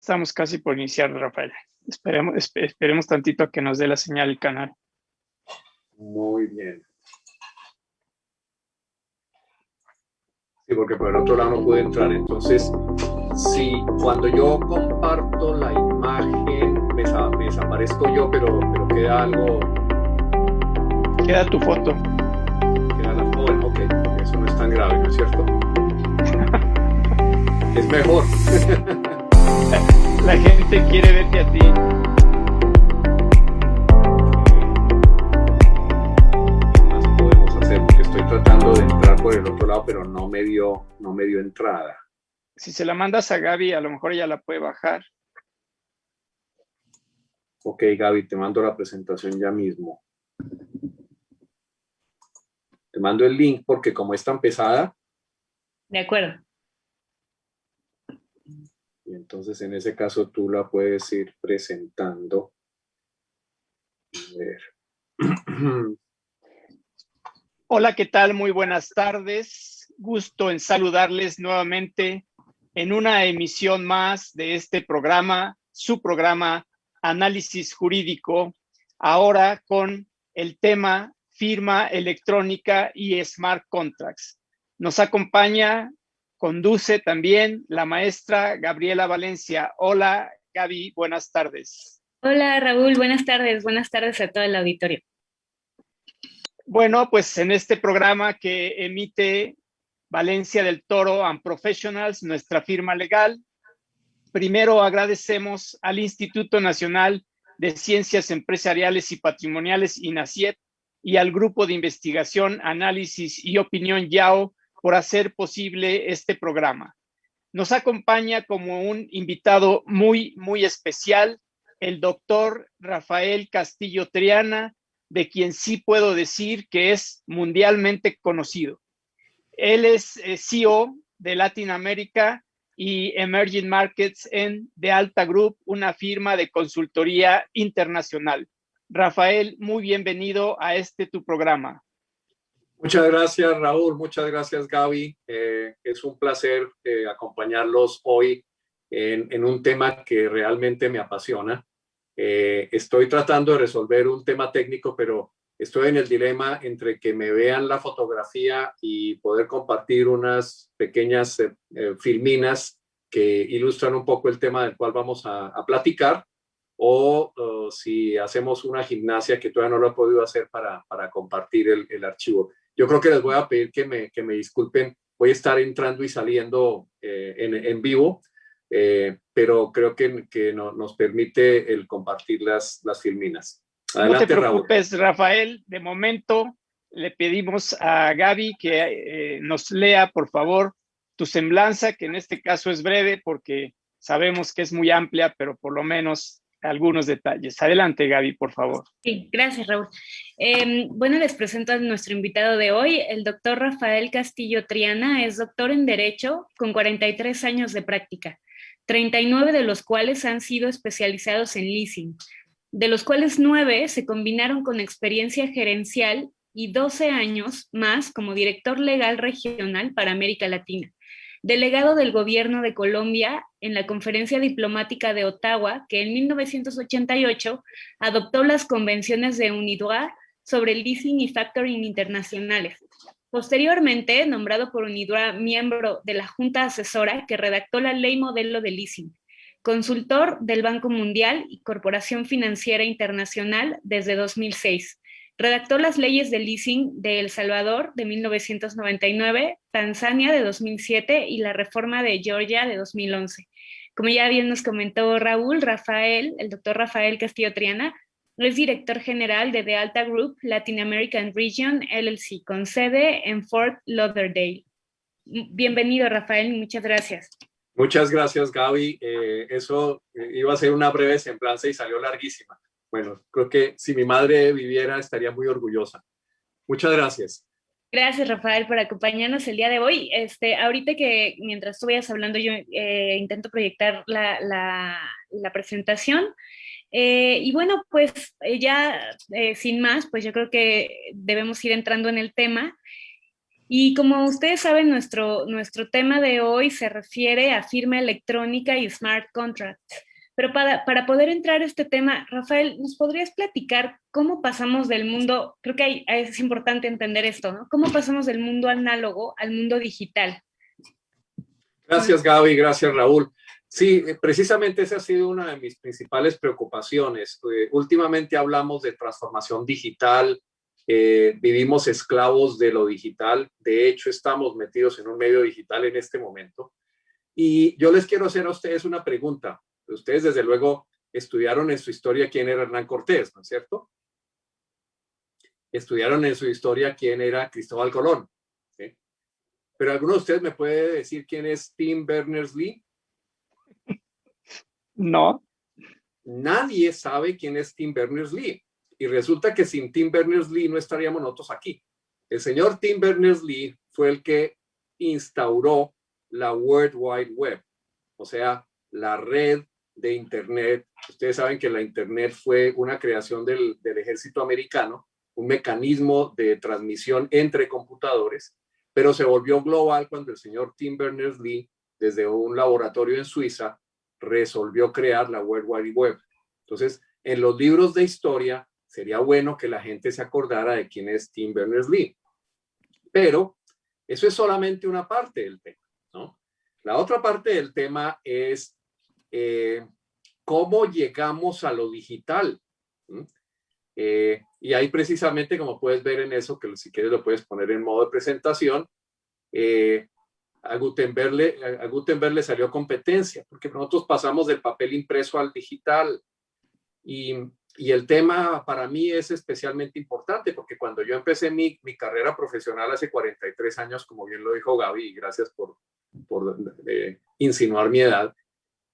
Estamos casi por iniciar, Rafael. Esperemos tantito a que nos dé la señal el canal. Muy bien. Sí, porque por el otro lado no puede entrar. Entonces, si cuando yo comparto la imagen, me desaparezco yo, pero queda algo. Queda tu foto. Queda la foto. Bueno, ok, eso no es tan grave, ¿no es cierto? Es mejor. La gente quiere verte a ti. ¿Qué más podemos hacer? Porque estoy tratando de entrar por el otro lado, pero no me dio entrada. Si se la mandas a Gaby, a lo mejor ella la puede bajar. Ok, Gaby, te mando la presentación ya mismo. Te mando el link porque como es tan pesada. De acuerdo. Y entonces en ese caso tú la puedes ir presentando. A ver. Hola, ¿qué tal? Muy buenas tardes. Gusto en saludarles nuevamente en una emisión más de este programa, su programa Análisis Jurídico, ahora con el tema firma electrónica y smart contracts. Nos acompaña, conduce también la maestra Gabriela Valencia. Hola, Gaby, buenas tardes. Hola, Raúl, buenas tardes a todo el auditorio. Bueno, pues en este programa que emite Valencia del Toro and Professionals, nuestra firma legal, primero agradecemos al Instituto Nacional de Ciencias Empresariales y Patrimoniales, INACIEP, y al Grupo de Investigación, Análisis y Opinión YAO por hacer posible este programa. Nos acompaña como un invitado muy, muy especial el doctor Rafael Castillo Triana, de quien sí puedo decir que es mundialmente conocido. Él es CEO de Latin America y Emerging Markets en The Alta Group, una firma de consultoría internacional. Rafael, muy bienvenido a tu programa. Muchas gracias, Raúl. Muchas gracias, Gaby. Es un placer acompañarlos hoy en un tema que realmente me apasiona. Estoy tratando de resolver un tema técnico, pero estoy en el dilema entre que me vean la fotografía y poder compartir unas pequeñas filminas que ilustran un poco el tema del cual vamos a platicar, o si hacemos una gimnasia que todavía no lo he podido hacer para compartir el archivo. Yo creo que les voy a pedir que me disculpen. Voy a estar entrando y saliendo en vivo. Pero creo que nos permite el compartir las filminas. Adelante, no te preocupes, Raúl. Rafael. De momento le pedimos a Gaby que nos lea, por favor, tu semblanza, que en este caso es breve porque sabemos que es muy amplia, pero por lo menos algunos detalles. Adelante, Gaby, por favor. Sí, gracias, Raúl. Bueno, les presento a nuestro invitado de hoy, el doctor Rafael Castillo Triana. Es doctor en Derecho con 43 años de práctica, 39 de los cuales han sido especializados en leasing, de los cuales 9 se combinaron con experiencia gerencial y 12 años más como director legal regional para América Latina, delegado del gobierno de Colombia en la Conferencia Diplomática de Ottawa, que en 1988 adoptó las convenciones de UNIDROIT sobre el leasing y factoring internacionales. Posteriormente, nombrado por UNIDROIT miembro de la Junta Asesora que redactó la Ley Modelo de Leasing, consultor del Banco Mundial y Corporación Financiera Internacional desde 2006. Redactó las leyes de leasing de El Salvador de 1999, Tanzania de 2007 y la reforma de Georgia de 2011. Como ya bien nos comentó Raúl, el doctor Rafael Castillo Triana, es director general de The Alta Group Latin American Region LLC, con sede en Fort Lauderdale. Bienvenido, Rafael, muchas gracias. Muchas gracias, Gaby. Eso iba a ser una breve semblanza y salió larguísima. Bueno, creo que si mi madre viviera estaría muy orgullosa. Muchas gracias. Gracias, Rafael, por acompañarnos el día de hoy. Ahorita que mientras tú vayas hablando, yo intento proyectar la presentación. Y bueno, pues ya sin más, pues yo creo que debemos ir entrando en el tema. Y como ustedes saben, nuestro tema de hoy se refiere a firma electrónica y smart contracts. Pero para poder entrar a este tema, Rafael, ¿nos podrías platicar cómo pasamos del mundo, creo que es importante entender esto, ¿no? ¿Cómo pasamos del mundo análogo al mundo digital? Gracias, Gaby, gracias, Raúl. Sí, precisamente esa ha sido una de mis principales preocupaciones. Últimamente hablamos de transformación digital, vivimos esclavos de lo digital, de hecho estamos metidos en un medio digital en este momento. Y yo les quiero hacer a ustedes una pregunta. Ustedes desde luego estudiaron en su historia quién era Hernán Cortés, ¿no es cierto? Estudiaron en su historia quién era Cristóbal Colón, ¿sí? Pero alguno de ustedes me puede decir quién es Tim Berners-Lee. No. Nadie sabe quién es Tim Berners-Lee. Y resulta que sin Tim Berners-Lee no estaríamos nosotros aquí. El señor Tim Berners-Lee fue el que instauró la World Wide Web, o sea, la red de Internet. Ustedes saben que la Internet fue una creación del ejército americano, un mecanismo de transmisión entre computadores, pero se volvió global cuando el señor Tim Berners-Lee, desde un laboratorio en Suiza, resolvió crear la World Wide Web. Entonces, en los libros de historia, sería bueno que la gente se acordara de quién es Tim Berners-Lee. Pero eso es solamente una parte del tema, ¿no? La otra parte del tema es cómo llegamos a lo digital. Y ahí precisamente, como puedes ver en eso, que si quieres lo puedes poner en modo de presentación, a Gutenberg le salió competencia, porque nosotros pasamos del papel impreso al digital. Y el tema para mí es especialmente importante, porque cuando yo empecé mi carrera profesional hace 43 años, como bien lo dijo Gaby, y gracias por insinuar mi edad,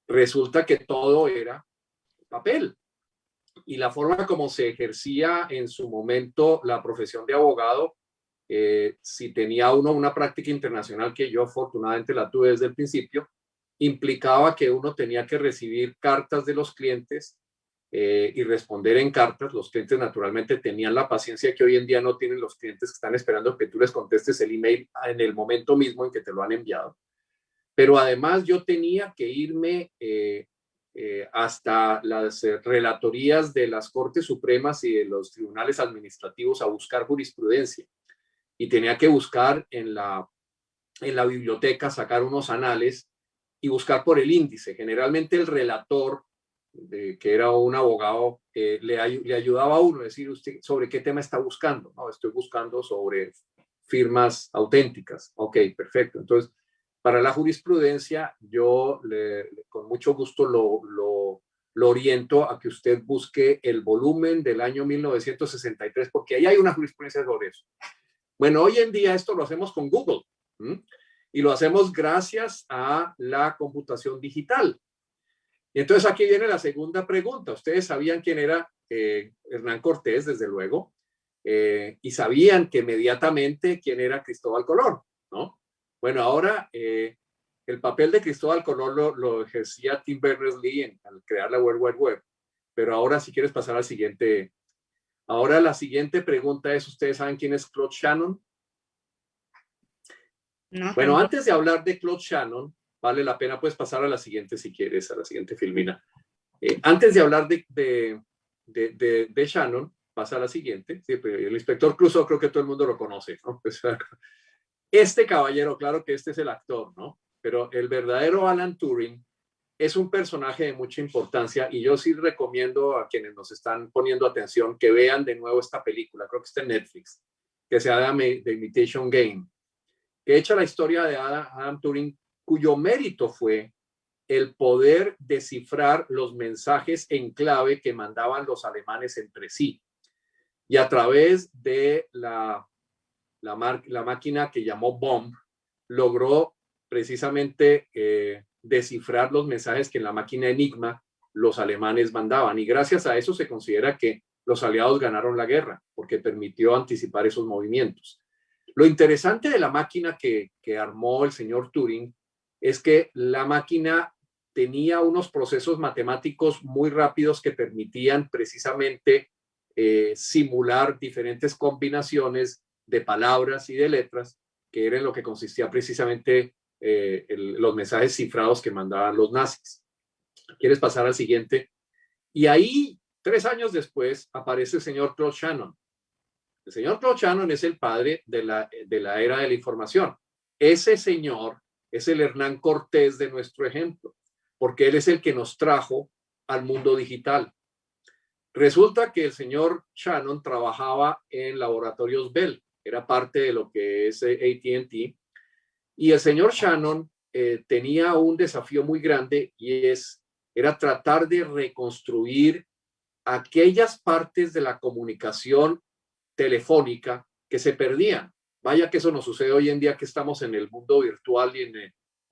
resulta que todo era papel. Y la forma como se ejercía en su momento la profesión de abogado, si tenía uno una práctica internacional, que yo afortunadamente la tuve desde el principio, implicaba que uno tenía que recibir cartas de los clientes y responder en cartas. Los clientes naturalmente tenían la paciencia que hoy en día no tienen los clientes, que están esperando que tú les contestes el email en el momento mismo en que te lo han enviado. Pero además yo tenía que irme hasta las relatorías de las Cortes Supremas y de los tribunales administrativos a buscar jurisprudencia. Y tenía que buscar en la biblioteca, sacar unos anales y buscar por el índice. Generalmente el relator, que era un abogado, le ayudaba a uno a decir usted sobre qué tema está buscando. No, estoy buscando sobre firmas auténticas. Ok, perfecto. Entonces, para la jurisprudencia, yo con mucho gusto lo oriento a que usted busque el volumen del año 1963, porque ahí hay una jurisprudencia sobre eso. Bueno, hoy en día esto lo hacemos con Google, y lo hacemos gracias a la computación digital. Y entonces aquí viene la segunda pregunta. Ustedes sabían quién era Hernán Cortés, desde luego, y sabían que inmediatamente quién era Cristóbal Colón, ¿no? Bueno, ahora el papel de Cristóbal Colón lo ejercía Tim Berners-Lee al crear la World Wide Web. Pero ahora, si quieres pasar al siguiente. Ahora la siguiente pregunta es, ¿ustedes saben quién es Claude Shannon? No, bueno, tampoco. Antes de hablar de Claude Shannon, vale la pena, puedes pasar a la siguiente si quieres, a la siguiente filmina. Antes de hablar de Shannon, pasa a la siguiente. Sí, el inspector Clouseau creo que todo el mundo lo conoce, ¿no? Este caballero, claro que este es el actor, ¿no? Pero el verdadero Alan Turing es un personaje de mucha importancia, y yo sí recomiendo a quienes nos están poniendo atención que vean de nuevo esta película, creo que está en Netflix, que se llama The Imitation Game, que echa la historia de Alan Turing, cuyo mérito fue el poder descifrar los mensajes en clave que mandaban los alemanes entre sí. Y a través de la máquina que llamó Bomb, logró precisamente descifrar los mensajes que en la máquina Enigma los alemanes mandaban. Y gracias a eso se considera que los aliados ganaron la guerra, porque permitió anticipar esos movimientos. Lo interesante de la máquina que armó el señor Turing es que la máquina tenía unos procesos matemáticos muy rápidos que permitían precisamente simular diferentes combinaciones de palabras y de letras que era en lo que consistía precisamente los mensajes cifrados que mandaban los nazis. ¿Quieres pasar al siguiente? Y ahí, 3 años después, aparece el señor Claude Shannon. El señor Claude Shannon es el padre de la era de la información. Ese señor es el Hernán Cortés de nuestro ejemplo, porque él es el que nos trajo al mundo digital. Resulta que el señor Shannon trabajaba en laboratorios Bell, era parte de lo que es AT&T, y el señor Shannon tenía un desafío muy grande y era tratar de reconstruir aquellas partes de la comunicación telefónica que se perdían. Vaya que eso nos sucede hoy en día que estamos en el mundo virtual y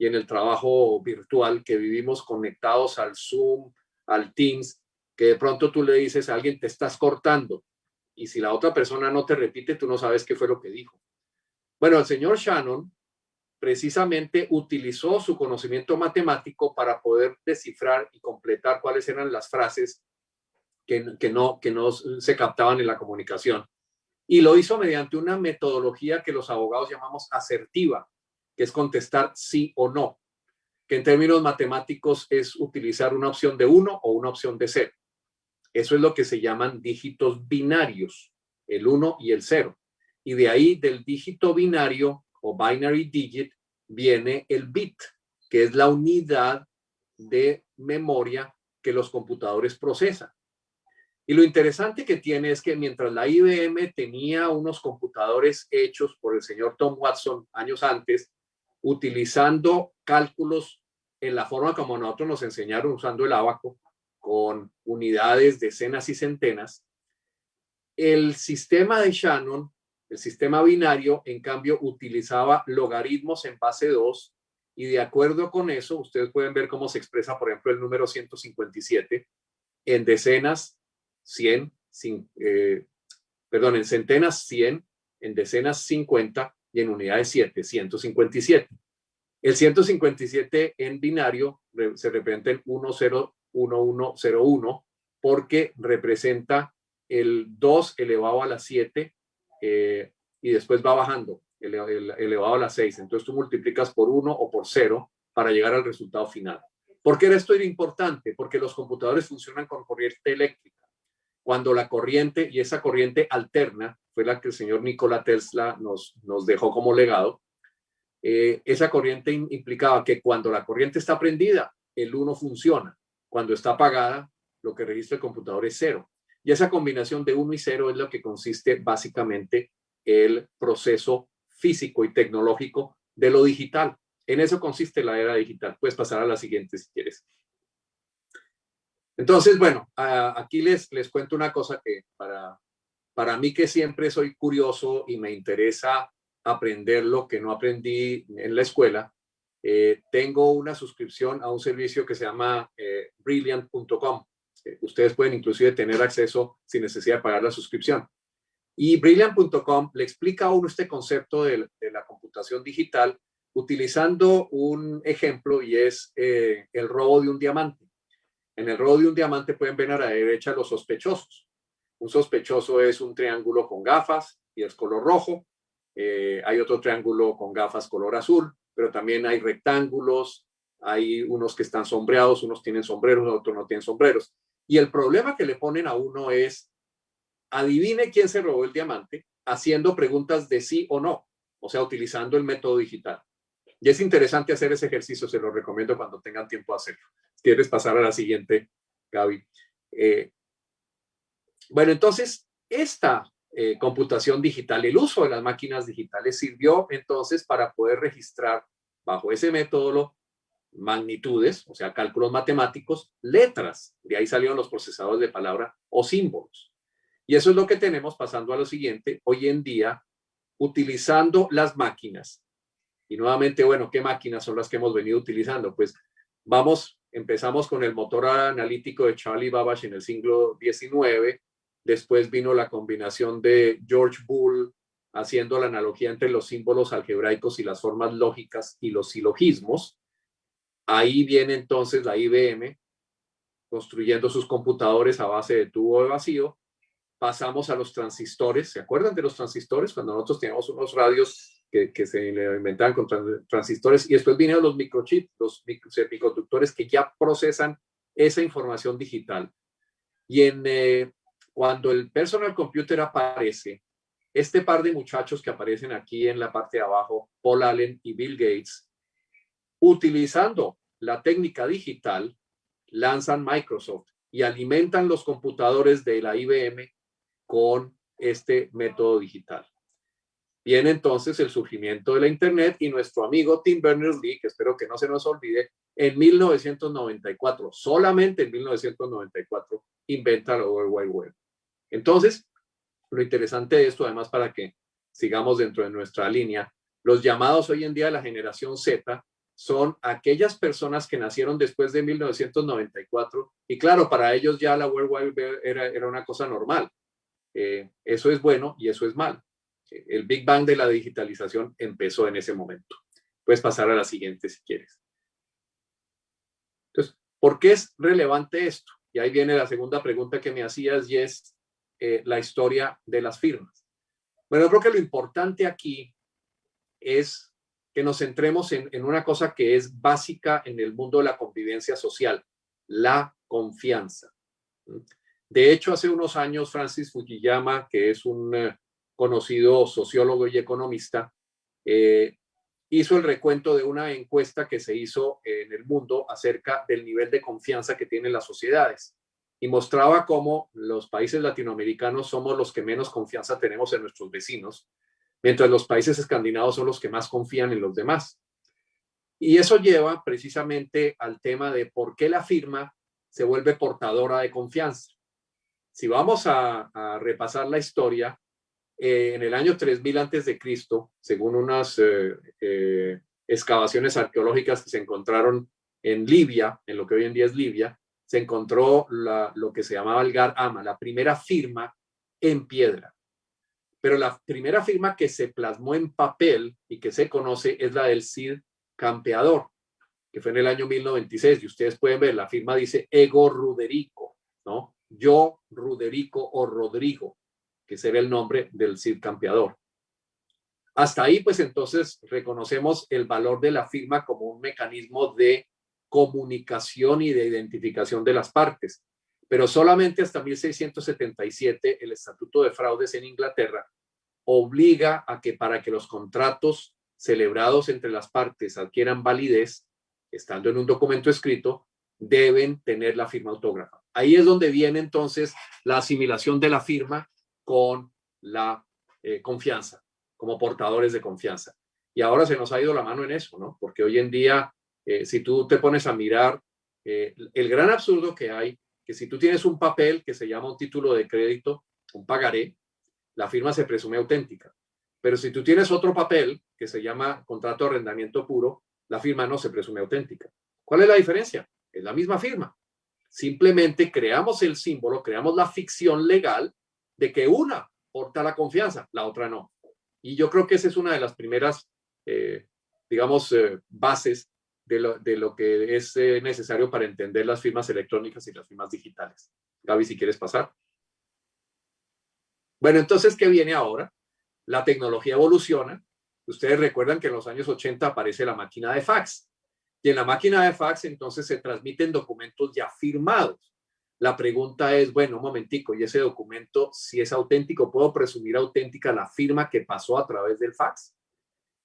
en el trabajo virtual, que vivimos conectados al Zoom, al Teams, que de pronto tú le dices a alguien, te estás cortando, y si la otra persona no te repite, tú no sabes qué fue lo que dijo. Bueno, el señor Shannon precisamente utilizó su conocimiento matemático para poder descifrar y completar cuáles eran las frases que no se captaban en la comunicación. Y lo hizo mediante una metodología que los abogados llamamos asertiva, que es contestar sí o no, que en términos matemáticos es utilizar una opción de 1 o una opción de 0. Eso es lo que se llaman dígitos binarios, el 1 y el 0. Y de ahí, del dígito binario o binary digit, viene el bit, que es la unidad de memoria que los computadores procesan. Y lo interesante que tiene es que mientras la IBM tenía unos computadores hechos por el señor Tom Watson años antes, utilizando cálculos en la forma como nosotros nos enseñaron usando el ábaco, con unidades, decenas y centenas, el sistema de Shannon, el sistema binario, en cambio, utilizaba logaritmos en base 2, y de acuerdo con eso, ustedes pueden ver cómo se expresa, por ejemplo, el número 157 en decenas, 100, en centenas 100, en decenas 50 y en unidades 7, 157. El 157 en binario se representa en 101101 porque representa el 2 elevado a la 7 y después va bajando, elevado a la 6. Entonces tú multiplicas por 1 o por 0 para llegar al resultado final. ¿Por qué esto era importante? Porque los computadores funcionan con corriente eléctrica. Cuando la corriente, y esa corriente alterna, fue la que el señor Nikola Tesla nos dejó como legado, esa corriente implicaba que cuando la corriente está prendida, el 1 funciona. Cuando está apagada, lo que registra el computador es 0. Y esa combinación de 1 y 0 es lo que consiste básicamente el proceso físico y tecnológico de lo digital. En eso consiste la era digital. Puedes pasar a la siguiente si quieres. Entonces, bueno, aquí les cuento una cosa que para mí, que siempre soy curioso y me interesa aprender lo que no aprendí en la escuela, tengo una suscripción a un servicio que se llama Brilliant.com. Ustedes pueden inclusive tener acceso sin necesidad de pagar la suscripción. Y Brilliant.com le explica a uno este concepto de la computación digital utilizando un ejemplo, y es el robo de un diamante. En el robo de un diamante pueden ver a la derecha los sospechosos. Un sospechoso es un triángulo con gafas y es color rojo. Hay otro triángulo con gafas color azul, pero también hay rectángulos, hay unos que están sombreados, unos tienen sombreros, otros no tienen sombreros. Y el problema que le ponen a uno es, adivine quién se robó el diamante, haciendo preguntas de sí o no, o sea, utilizando el método digital. Y es interesante hacer ese ejercicio, se lo recomiendo cuando tengan tiempo de hacerlo. ¿Quieres pasar a la siguiente, Gaby? Bueno, entonces, esta computación digital, el uso de las máquinas digitales sirvió entonces para poder registrar bajo ese método magnitudes, o sea, cálculos matemáticos, letras. De ahí salieron los procesadores de palabra o símbolos. Y eso es lo que tenemos, pasando a lo siguiente, hoy en día, utilizando las máquinas. Y nuevamente, bueno, ¿qué máquinas son las que hemos venido utilizando? Pues empezamos con el motor analítico de Charlie Babbage en el siglo XIX. Después vino la combinación de George Boole haciendo la analogía entre los símbolos algebraicos y las formas lógicas y los silogismos. Ahí viene entonces la IBM construyendo sus computadores a base de tubo de vacío. Pasamos a los transistores. ¿Se acuerdan de los transistores? Cuando nosotros teníamos unos radios que se inventaban con transistores, y después vinieron los microchips, los semiconductores que ya procesan esa información digital. Y cuando el personal computer aparece, este par de muchachos que aparecen aquí en la parte de abajo, Paul Allen y Bill Gates, utilizando la técnica digital, lanzan Microsoft y alimentan los computadores de la IBM con este método digital. Viene entonces el surgimiento de la Internet y nuestro amigo Tim Berners-Lee, que espero que no se nos olvide, en 1994, solamente en 1994, inventa la World Wide Web. Entonces, lo interesante de esto, además, para que sigamos dentro de nuestra línea, los llamados hoy en día de la generación Z son aquellas personas que nacieron después de 1994, y claro, para ellos ya la World Wide Web era una cosa normal. Eso es bueno y eso es malo. El Big Bang de la digitalización empezó en ese momento. Puedes pasar a la siguiente si quieres. Entonces, ¿por qué es relevante esto? Y ahí viene la segunda pregunta que me hacías, y es la historia de las firmas. Bueno, yo creo que lo importante aquí es que nos centremos en una cosa que es básica en el mundo de la convivencia social, la confianza. De hecho, hace unos años, Francis Fukuyama, que es un conocido sociólogo y economista, hizo el recuento de una encuesta que se hizo en el mundo acerca del nivel de confianza que tienen las sociedades, y mostraba cómo los países latinoamericanos somos los que menos confianza tenemos en nuestros vecinos, mientras los países escandinavos son los que más confían en los demás. Y eso lleva precisamente al tema de por qué la firma se vuelve portadora de confianza. Si vamos a repasar la historia, en el año 3000 antes de Cristo, según unas excavaciones arqueológicas que se encontraron en Libia, en lo que hoy en día es Libia, se encontró lo que se llamaba el Gar Ama, la primera firma en piedra. Pero la primera firma que se plasmó en papel y que se conoce es la del Cid Campeador, que fue en el año 1096. Y ustedes pueden ver, la firma dice Ego Ruderico, ¿no? Yo, Ruderico o Rodrigo, que será el nombre del Cid Campeador. Hasta ahí, pues entonces reconocemos el valor de la firma como un mecanismo de comunicación y de identificación de las partes. Pero solamente hasta 1677 el Estatuto de Fraudes en Inglaterra obliga a que para que los contratos celebrados entre las partes adquieran validez, estando en un documento escrito, deben tener la firma autógrafa. Ahí es donde viene entonces la asimilación de la firma con la confianza, como portadores de confianza. Y ahora se nos ha ido la mano en eso, ¿no? Porque hoy en día, si tú te pones a mirar el gran absurdo que hay, que si tú tienes un papel que se llama un título de crédito, un pagaré, la firma se presume auténtica. Pero si tú tienes otro papel que se llama contrato de arrendamiento puro, la firma no se presume auténtica. ¿Cuál es la diferencia? Es la misma firma. Simplemente creamos el símbolo, creamos la ficción legal de que una porta la confianza, la otra no. Y yo creo que esa es una de las primeras, bases de lo que es necesario para entender las firmas electrónicas y las firmas digitales. Gaby, si quieres pasar. Bueno, entonces, ¿qué viene ahora? La tecnología evoluciona. Ustedes recuerdan que en los años 80 aparece la máquina de fax. Y en la máquina de fax entonces se transmiten documentos ya firmados. La pregunta es, bueno, un momentico, ¿y ese documento, si es auténtico, puedo presumir auténtica la firma que pasó a través del fax?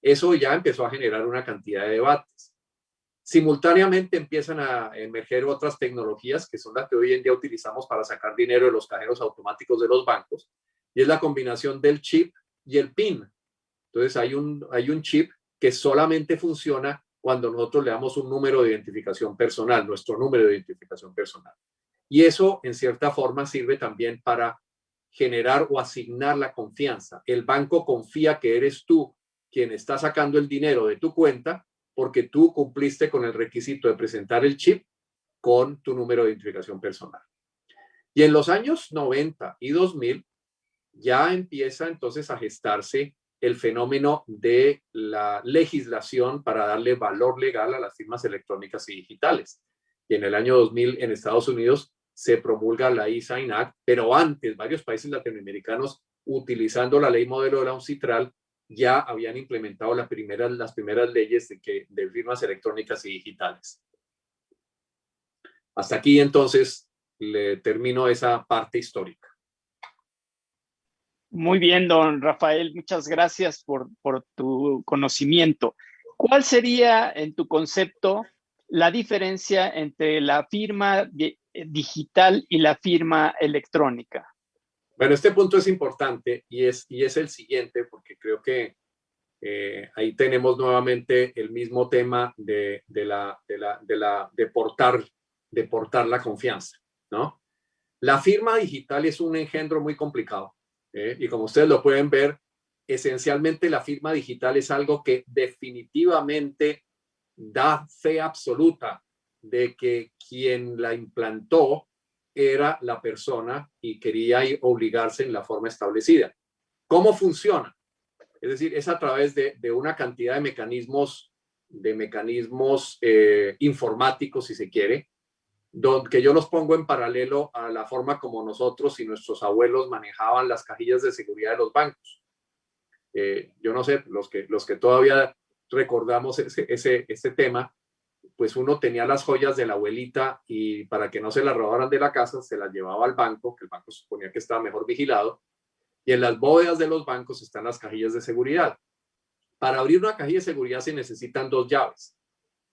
Eso ya empezó a generar una cantidad de debates. Simultáneamente empiezan a emerger otras tecnologías que son las que hoy en día utilizamos para sacar dinero de los cajeros automáticos de los bancos, y es la combinación del chip y el PIN. Entonces hay un chip que solamente funciona cuando nosotros le damos un número de identificación personal, nuestro número de identificación personal. Y eso, en cierta forma, sirve también para generar o asignar la confianza. El banco confía que eres tú quien está sacando el dinero de tu cuenta porque tú cumpliste con el requisito de presentar el chip con tu número de identificación personal. Y en los años 90 y 2000 ya empieza entonces a gestarse el fenómeno de la legislación para darle valor legal a las firmas electrónicas y digitales. Y en el año 2000 en Estados Unidos se promulga la e-Sign Act, pero antes varios países latinoamericanos, utilizando la ley modelo de la UNCITRAL, ya habían implementado las primeras leyes de firmas electrónicas y digitales. Hasta aquí entonces le termino esa parte histórica. Muy bien, don Rafael, muchas gracias por tu conocimiento. ¿Cuál sería, en tu concepto, la diferencia entre la firma digital y la firma electrónica? Bueno, este punto es importante y es el siguiente, porque creo que ahí tenemos nuevamente el mismo tema de portar la confianza, ¿no? La firma digital es un engendro muy complicado, y como ustedes lo pueden ver, esencialmente la firma digital es algo que definitivamente da fe absoluta de que quien la implantó era la persona y quería obligarse en la forma establecida. ¿Cómo funciona? Es decir, es a través de una cantidad de mecanismos informáticos, si se quiere, que yo los pongo en paralelo a la forma como nosotros y nuestros abuelos manejaban las cajillas de seguridad de los bancos. Yo no sé, los que todavía recordamos ese tema, pues uno tenía las joyas de la abuelita y para que no se las robaran de la casa, se las llevaba al banco, que el banco suponía que estaba mejor vigilado, y en las bóvedas de los bancos están las cajillas de seguridad. Para abrir una cajilla de seguridad se necesitan dos llaves,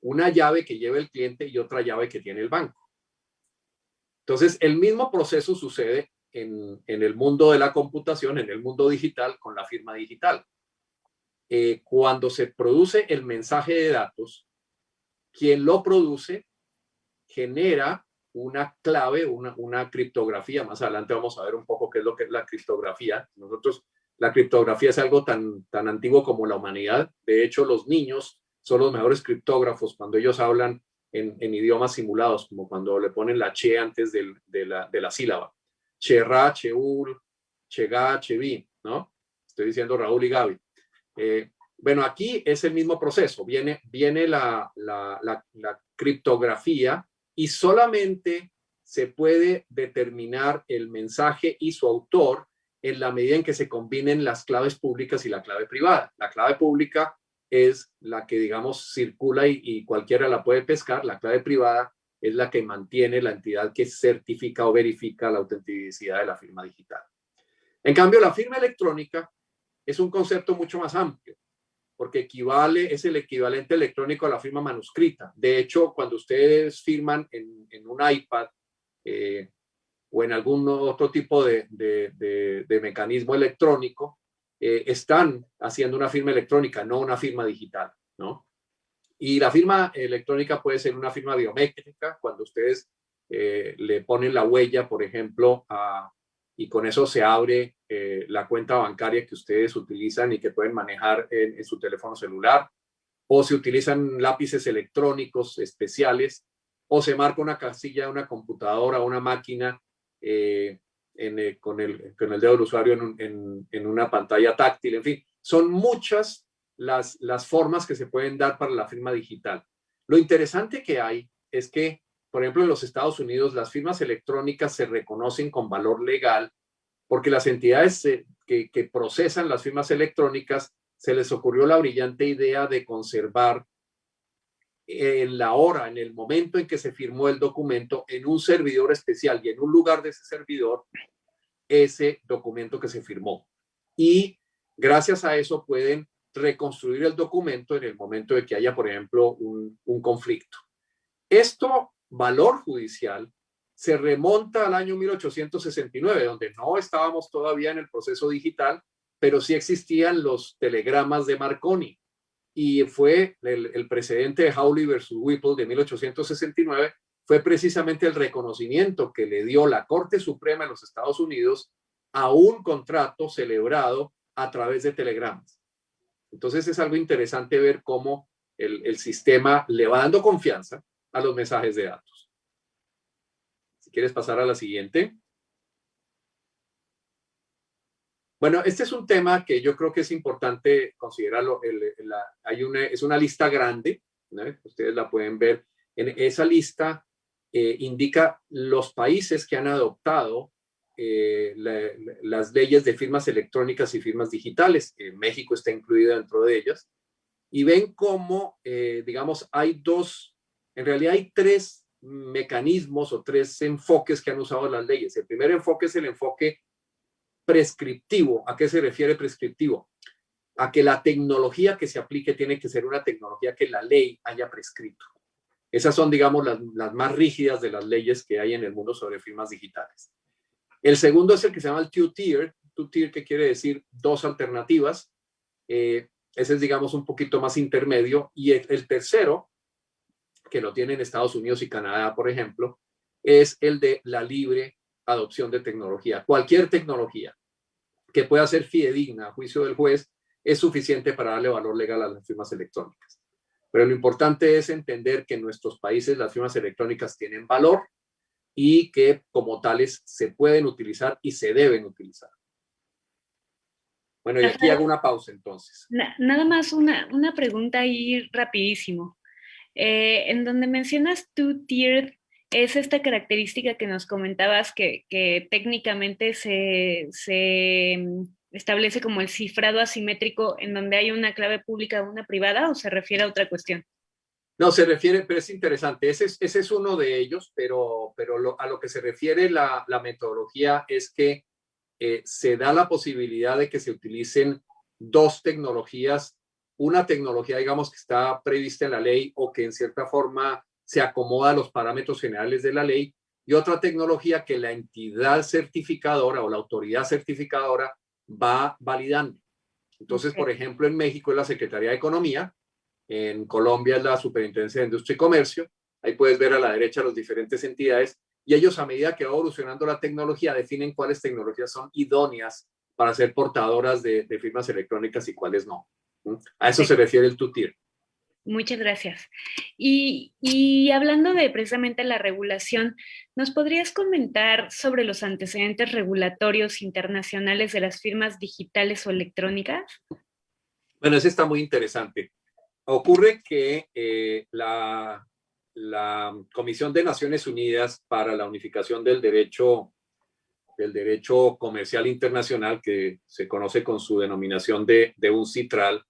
una llave que lleva el cliente y otra llave que tiene el banco. Entonces, el mismo proceso sucede en el mundo de la computación, en el mundo digital, con la firma digital. Cuando se produce el mensaje de datos, quien lo produce genera una clave, una criptografía. Más adelante vamos a ver un poco qué es lo que es la criptografía. La criptografía es algo tan antiguo como la humanidad. De hecho, los niños son los mejores criptógrafos cuando ellos hablan en idiomas simulados, como cuando le ponen la che antes de la sílaba. Cherra, cheul, chega, chevi, ¿no? Estoy diciendo Raúl y Gaby. Bueno, aquí es el mismo proceso. Viene la criptografía y solamente se puede determinar el mensaje y su autor en la medida en que se combinen las claves públicas y la clave privada. La clave pública es la que, digamos, circula y cualquiera la puede pescar. La clave privada es la que mantiene la entidad que certifica o verifica la autenticidad de la firma digital. En cambio, la firma electrónica es un concepto mucho más amplio, porque es el equivalente electrónico a la firma manuscrita. De hecho, cuando ustedes firman en un iPad o en algún otro tipo de mecanismo electrónico, están haciendo una firma electrónica, no una firma digital, ¿no? Y la firma electrónica puede ser una firma biométrica, cuando ustedes le ponen la huella, por ejemplo, y con eso se abre la cuenta bancaria que ustedes utilizan y que pueden manejar en su teléfono celular, o se utilizan lápices electrónicos especiales, o se marca una casilla de una computadora o una máquina con el dedo del usuario en una pantalla táctil. En fin, son muchas las formas que se pueden dar para la firma digital. Lo interesante que hay es que, por ejemplo, en los Estados Unidos, las firmas electrónicas se reconocen con valor legal porque las entidades que procesan las firmas electrónicas se les ocurrió la brillante idea de conservar en la hora, en el momento en que se firmó el documento, en un servidor especial y en un lugar de ese servidor, ese documento que se firmó. Y gracias a eso pueden reconstruir el documento en el momento de que haya, por ejemplo, un conflicto. Esto, valor judicial, se remonta al año 1869, donde no estábamos todavía en el proceso digital, pero sí existían los telegramas de Marconi. Y fue el precedente de Hawley versus Whipple de 1869, fue precisamente el reconocimiento que le dio la Corte Suprema de los Estados Unidos a un contrato celebrado a través de telegramas. Entonces es algo interesante ver cómo el sistema le va dando confianza a los mensajes de datos. Si quieres pasar a la siguiente. Bueno, este es un tema que yo creo que es importante considerarlo. Es una lista grande, ¿no? Ustedes la pueden ver. En esa lista indica los países que han adoptado las leyes de firmas electrónicas y firmas digitales. México está incluido dentro de ellas. Y ven cómo, digamos, en realidad hay tres mecanismos o tres enfoques que han usado las leyes. El primer enfoque es el enfoque prescriptivo. ¿A qué se refiere prescriptivo? A que la tecnología que se aplique tiene que ser una tecnología que la ley haya prescrito. Esas son, digamos, las más rígidas de las leyes que hay en el mundo sobre firmas digitales. El segundo es el que se llama el two-tier, que quiere decir dos alternativas. Ese es, digamos, un poquito más intermedio. Y el tercero, que lo tienen Estados Unidos y Canadá, por ejemplo, es el de la libre adopción de tecnología. Cualquier tecnología que pueda ser fidedigna a juicio del juez es suficiente para darle valor legal a las firmas electrónicas. Pero lo importante es entender que en nuestros países las firmas electrónicas tienen valor y que como tales se pueden utilizar y se deben utilizar. Bueno, y aquí hago una pausa entonces. Nada más una pregunta ahí rapidísimo. En donde mencionas two-tiered, es esta característica que nos comentabas que técnicamente se establece como el cifrado asimétrico en donde hay una clave pública o una privada, ¿o se refiere a otra cuestión? No, se refiere, pero es interesante. Ese es uno de ellos, pero a lo que se refiere la metodología es que se da la posibilidad de que se utilicen dos tecnologías, una tecnología, digamos, que está prevista en la ley o que en cierta forma se acomoda a los parámetros generales de la ley, y otra tecnología que la entidad certificadora o la autoridad certificadora va validando. Entonces, por ejemplo, en México es la Secretaría de Economía, en Colombia es la Superintendencia de Industria y Comercio. Ahí puedes ver a la derecha las diferentes entidades, y ellos, a medida que va evolucionando la tecnología, definen cuáles tecnologías son idóneas para ser portadoras de firmas electrónicas y cuáles no. A eso se refiere el two-tier. Muchas gracias. Y hablando de precisamente la regulación, ¿nos podrías comentar sobre los antecedentes regulatorios internacionales de las firmas digitales o electrónicas? Bueno, ese está muy interesante. Ocurre que la Comisión de Naciones Unidas para la Unificación del Derecho Comercial Internacional, que se conoce con su denominación de UNCITRAL,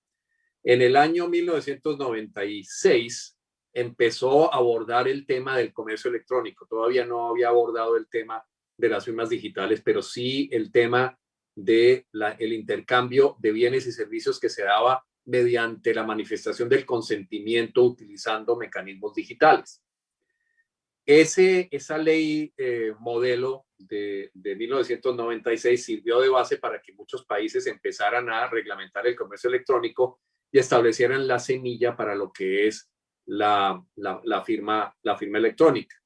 en el año 1996 empezó a abordar el tema del comercio electrónico. Todavía no había abordado el tema de las firmas digitales, pero sí el tema del intercambio de bienes y servicios que se daba mediante la manifestación del consentimiento utilizando mecanismos digitales. Esa ley modelo de 1996 sirvió de base para que muchos países empezaran a reglamentar el comercio electrónico y establecieran la semilla para lo que es la firma electrónica.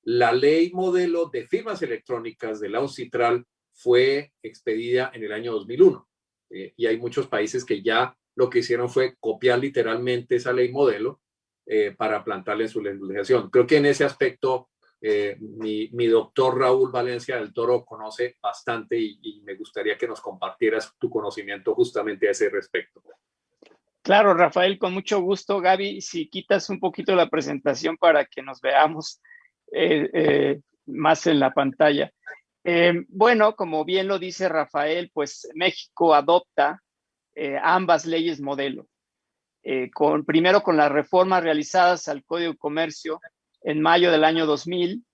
La ley modelo de firmas electrónicas de la UNCITRAL fue expedida en el año 2001 y hay muchos países que ya lo que hicieron fue copiar literalmente esa ley modelo para plantarle en su legislación. Creo que en ese aspecto mi doctor Raúl Valencia del Toro conoce bastante y me gustaría que nos compartieras tu conocimiento justamente a ese respecto. Claro, Rafael, con mucho gusto. Gaby, si quitas un poquito la presentación para que nos veamos más en la pantalla. Bueno, como bien lo dice Rafael, pues México adopta ambas leyes modelo. Primero con las reformas realizadas al Código de Comercio en mayo del año 2000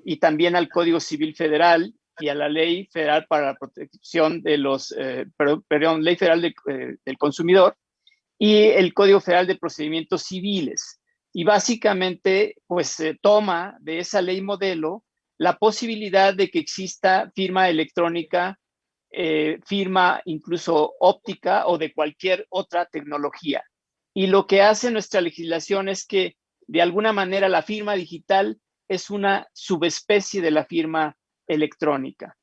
y también al Código Civil Federal y a la Ley Federal para la Protección de Ley Federal del Consumidor y el Código Federal de Procedimientos Civiles. Y básicamente, pues se toma de esa ley modelo la posibilidad de que exista firma electrónica, firma incluso óptica o de cualquier otra tecnología. Y lo que hace nuestra legislación es que de alguna manera la firma digital es una subespecie de la firma electrónica.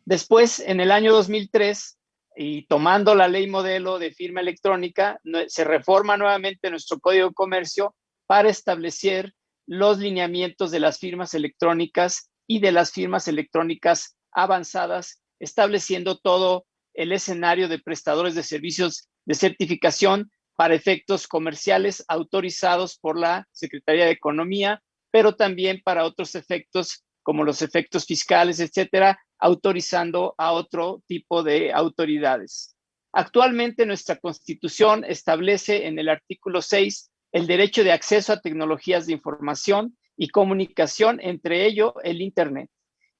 Después, en el año 2003, y tomando la ley modelo de firma electrónica, se reforma nuevamente nuestro Código de Comercio para establecer los lineamientos de las firmas electrónicas y de las firmas electrónicas avanzadas, estableciendo todo el escenario de prestadores de servicios de certificación para efectos comerciales autorizados por la Secretaría de Economía, pero también para otros efectos como los efectos fiscales, etcétera, autorizando a otro tipo de autoridades. Actualmente nuestra Constitución establece en el artículo 6 el derecho de acceso a tecnologías de información y comunicación, entre ello el Internet.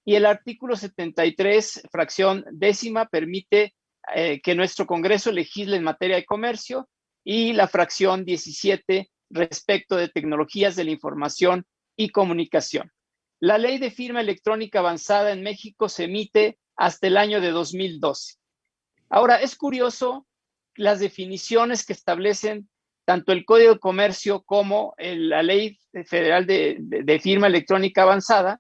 Y el artículo 73, fracción décima, permite que nuestro Congreso legisle en materia de comercio, y la fracción 17 respecto de tecnologías de la información y comunicación. La ley de firma electrónica avanzada en México se emite hasta el año de 2012. Ahora, es curioso las definiciones que establecen tanto el Código de Comercio como la Ley Federal de Firma Electrónica Avanzada,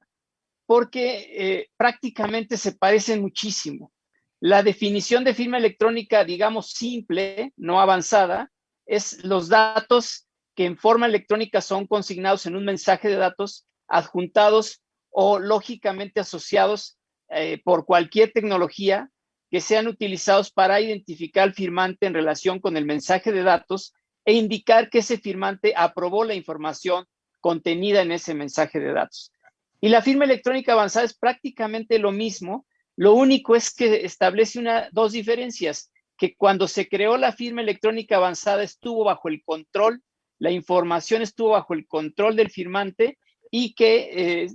porque prácticamente se parecen muchísimo. La definición de firma electrónica, digamos, simple, no avanzada, es los datos que en forma electrónica son consignados en un mensaje de datos adjuntados o lógicamente asociados por cualquier tecnología que sean utilizados para identificar al firmante en relación con el mensaje de datos e indicar que ese firmante aprobó la información contenida en ese mensaje de datos. Y la firma electrónica avanzada es prácticamente lo mismo. Lo único es que establece dos diferencias: que cuando se creó la firma electrónica avanzada estuvo bajo el control, la información estuvo bajo el control del firmante, y que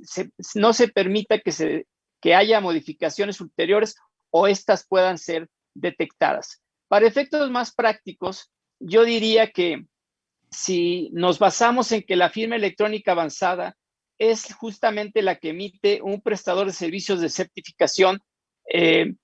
no se permita que haya modificaciones ulteriores o estas puedan ser detectadas. Para efectos más prácticos, yo diría que si nos basamos en que la firma electrónica avanzada es justamente la que emite un prestador de servicios de certificación, en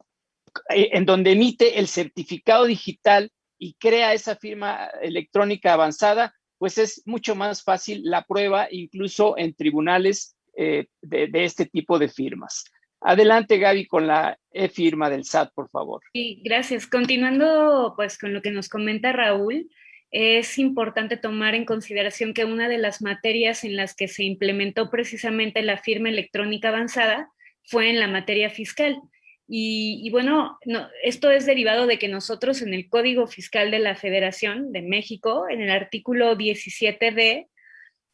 donde emite el certificado digital y crea esa firma electrónica avanzada, pues es mucho más fácil la prueba, incluso en tribunales de este tipo de firmas. Adelante, Gaby, con la e-firma del SAT, por favor. Sí, gracias. Continuando pues con lo que nos comenta Raúl, es importante tomar en consideración que una de las materias en las que se implementó precisamente la firma electrónica avanzada fue en la materia fiscal. Y bueno, no, esto es derivado de que nosotros en el Código Fiscal de la Federación de México, en el artículo 17D,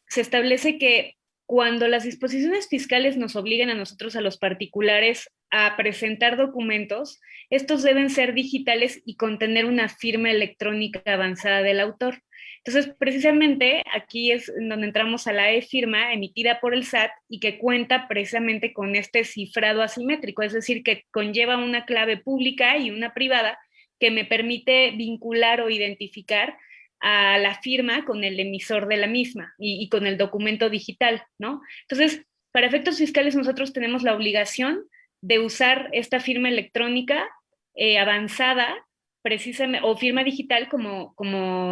se establece que cuando las disposiciones fiscales nos obligan a nosotros, a los particulares, a presentar documentos, estos deben ser digitales y contener una firma electrónica avanzada del autor. Entonces, precisamente aquí es donde entramos a la e-firma emitida por el SAT y que cuenta precisamente con este cifrado asimétrico, es decir, que conlleva una clave pública y una privada que me permite vincular o identificar a la firma con el emisor de la misma y con el documento digital, ¿no? Entonces, para efectos fiscales nosotros tenemos la obligación de usar esta firma electrónica avanzada, precisamente, o firma digital, como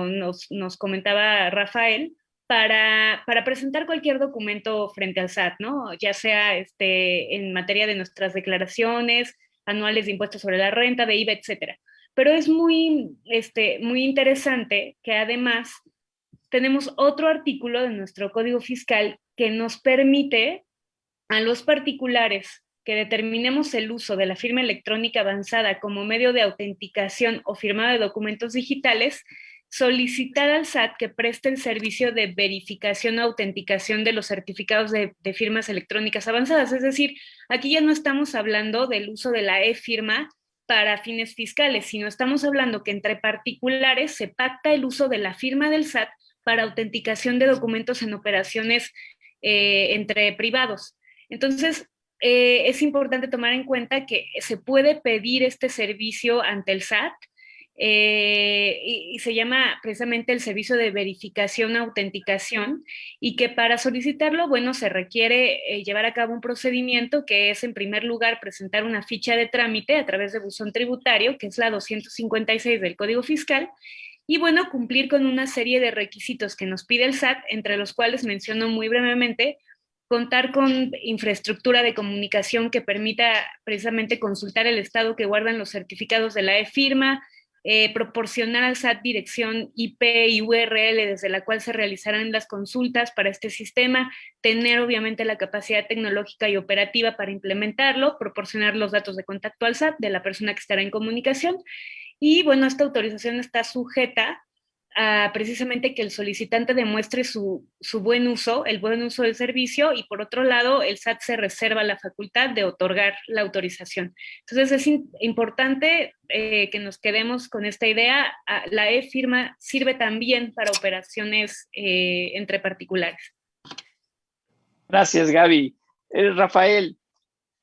nos comentaba Rafael, para presentar cualquier documento frente al SAT, ¿no? Ya sea en materia de nuestras declaraciones anuales de impuestos sobre la renta, de IVA, etcétera. Pero es muy interesante que además tenemos otro artículo de nuestro Código Fiscal que nos permite a los particulares que determinemos el uso de la firma electrónica avanzada como medio de autenticación o firmado de documentos digitales, solicitar al SAT que preste el servicio de verificación o autenticación de los certificados de firmas electrónicas avanzadas. Es decir, aquí ya no estamos hablando del uso de la e-firma para fines fiscales, sino estamos hablando que entre particulares se pacta el uso de la firma del SAT para autenticación de documentos en operaciones entre privados. Entonces, es importante tomar en cuenta que se puede pedir este servicio ante el SAT y se llama precisamente el servicio de verificación autenticación, y que para solicitarlo, bueno, se requiere llevar a cabo un procedimiento que es, en primer lugar, presentar una ficha de trámite a través de buzón tributario, que es la 256 del Código Fiscal, y bueno, cumplir con una serie de requisitos que nos pide el SAT, entre los cuales menciono muy brevemente: contar con infraestructura de comunicación que permita precisamente consultar el estado que guardan los certificados de la e-firma, proporcionar al SAT dirección IP y URL desde la cual se realizarán las consultas para este sistema, tener obviamente la capacidad tecnológica y operativa para implementarlo, proporcionar los datos de contacto al SAT de la persona que estará en comunicación. Y bueno, esta autorización está sujeta a precisamente que el solicitante demuestre su buen uso, el buen uso del servicio, y por otro lado, el SAT se reserva la facultad de otorgar la autorización. Entonces, es importante que nos quedemos con esta idea. La e-firma sirve también para operaciones entre particulares. Gracias, Gaby. Rafael,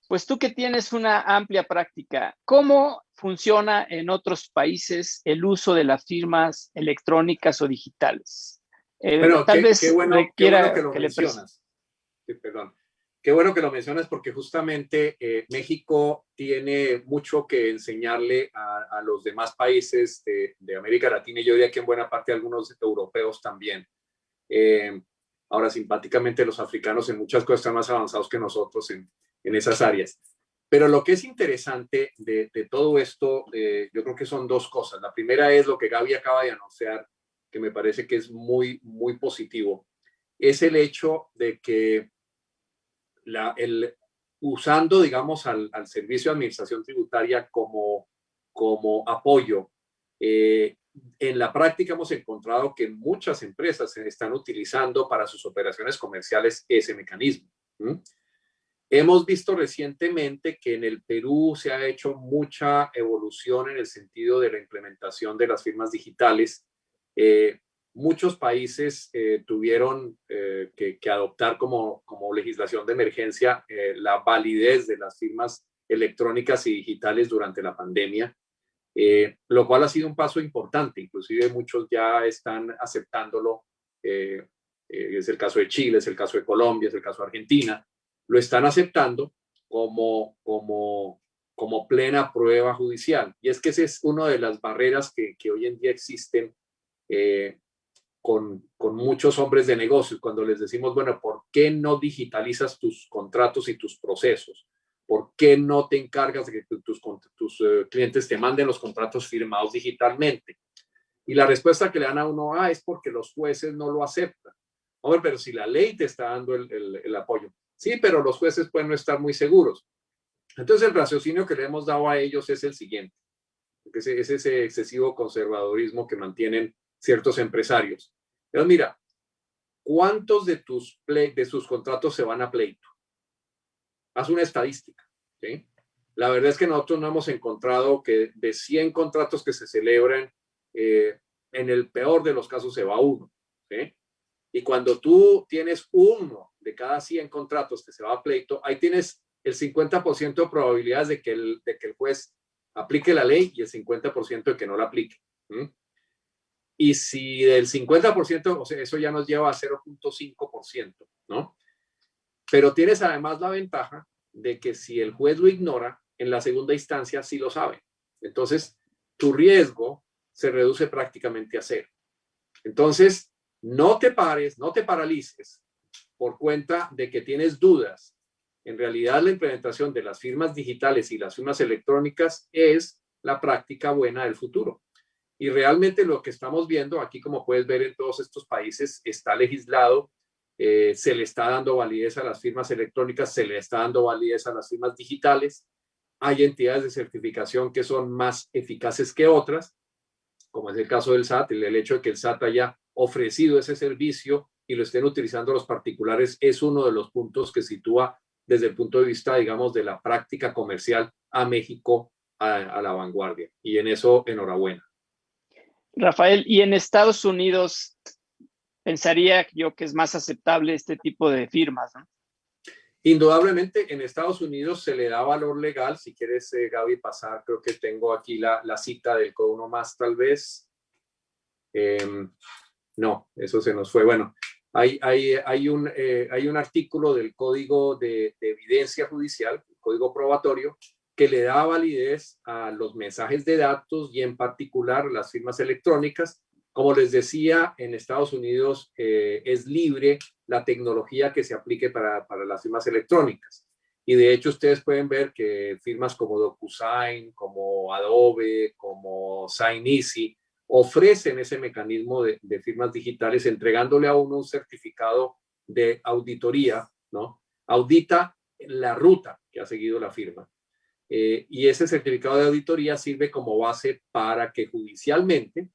pues tú que tienes una amplia práctica, ¿cómo funciona en otros países el uso de las firmas electrónicas o digitales? Bueno, Tal vez qué bueno requiera que lo que mencionas. Sí, perdón. Qué bueno que lo mencionas porque justamente México tiene mucho que enseñarle a los demás países de América Latina y yo diría que en buena parte algunos europeos también. Ahora, simpáticamente, los africanos en muchas cosas están más avanzados que nosotros en esas áreas. Pero lo que es interesante de todo esto, yo creo que son dos cosas. La primera es lo que Gaby acaba de anunciar, que me parece que es muy, muy positivo. Es el hecho de que usando, digamos, al Servicio de Administración Tributaria como apoyo, en la práctica hemos encontrado que muchas empresas están utilizando para sus operaciones comerciales ese mecanismo. Hemos visto recientemente que en el Perú se ha hecho mucha evolución en el sentido de la implementación de las firmas digitales. Muchos países tuvieron que adoptar como legislación de emergencia la validez de las firmas electrónicas y digitales durante la pandemia. Lo cual ha sido un paso importante, inclusive muchos ya están aceptándolo, es el caso de Chile, es el caso de Colombia, es el caso de Argentina, lo están aceptando como plena prueba judicial. Y es que esa es una de las barreras que hoy en día existen con muchos hombres de negocios, cuando les decimos, bueno, ¿por qué no digitalizas tus contratos y tus procesos? ¿Por qué no te encargas de que tus clientes te manden los contratos firmados digitalmente? Y la respuesta que le dan a uno, es porque los jueces no lo aceptan. Hombre, pero si la ley te está dando el apoyo. Sí, pero los jueces pueden no estar muy seguros. Entonces el raciocinio que le hemos dado a ellos es el siguiente, que es ese excesivo conservadurismo que mantienen ciertos empresarios. Pero mira, ¿cuántos de sus contratos se van a pleito? Haz una estadística, ¿sí? La verdad es que nosotros no hemos encontrado que de 100 contratos que se celebran, en el peor de los casos se va uno, ¿sí? Y cuando tú tienes uno de cada 100 contratos que se va a pleito, ahí tienes el 50% de probabilidades de que el juez aplique la ley y el 50% de que no la aplique. Y si del 50%, o sea, eso ya nos lleva a 0.5%, ¿no? Pero tienes además la ventaja de que si el juez lo ignora, en la segunda instancia sí lo sabe. Entonces, tu riesgo se reduce prácticamente a cero. Entonces, no te pares, no te paralices por cuenta de que tienes dudas. En realidad, la implementación de las firmas digitales y las firmas electrónicas es la práctica buena del futuro. Y realmente lo que estamos viendo aquí, como puedes ver en todos estos países, está legislado, se le está dando validez a las firmas electrónicas, se le está dando validez a las firmas digitales. Hay entidades de certificación que son más eficaces que otras, como es el caso del SAT. El hecho de que el SAT haya ofrecido ese servicio y lo estén utilizando los particulares es uno de los puntos que sitúa desde el punto de vista, digamos, de la práctica comercial a México a la vanguardia. Y en eso, enhorabuena. Rafael, y en Estados Unidos pensaría yo que es más aceptable este tipo de firmas, ¿no? Indudablemente, en Estados Unidos se le da valor legal. Si quieres, Gaby, pasar, creo que tengo aquí la cita del Código 1 más, tal vez. No, eso se nos fue. Bueno, hay un artículo del Código de Evidencia Judicial, el Código Probatorio, que le da validez a los mensajes de datos y en particular las firmas electrónicas. Como les decía, en Estados Unidos es libre la tecnología que se aplique para las firmas electrónicas. Y de hecho ustedes pueden ver que firmas como DocuSign, como Adobe, como SignEasy, ofrecen ese mecanismo de firmas digitales entregándole a uno un certificado de auditoría, ¿no? Audita la ruta que ha seguido la firma. Y ese certificado de auditoría sirve como base para que judicialmente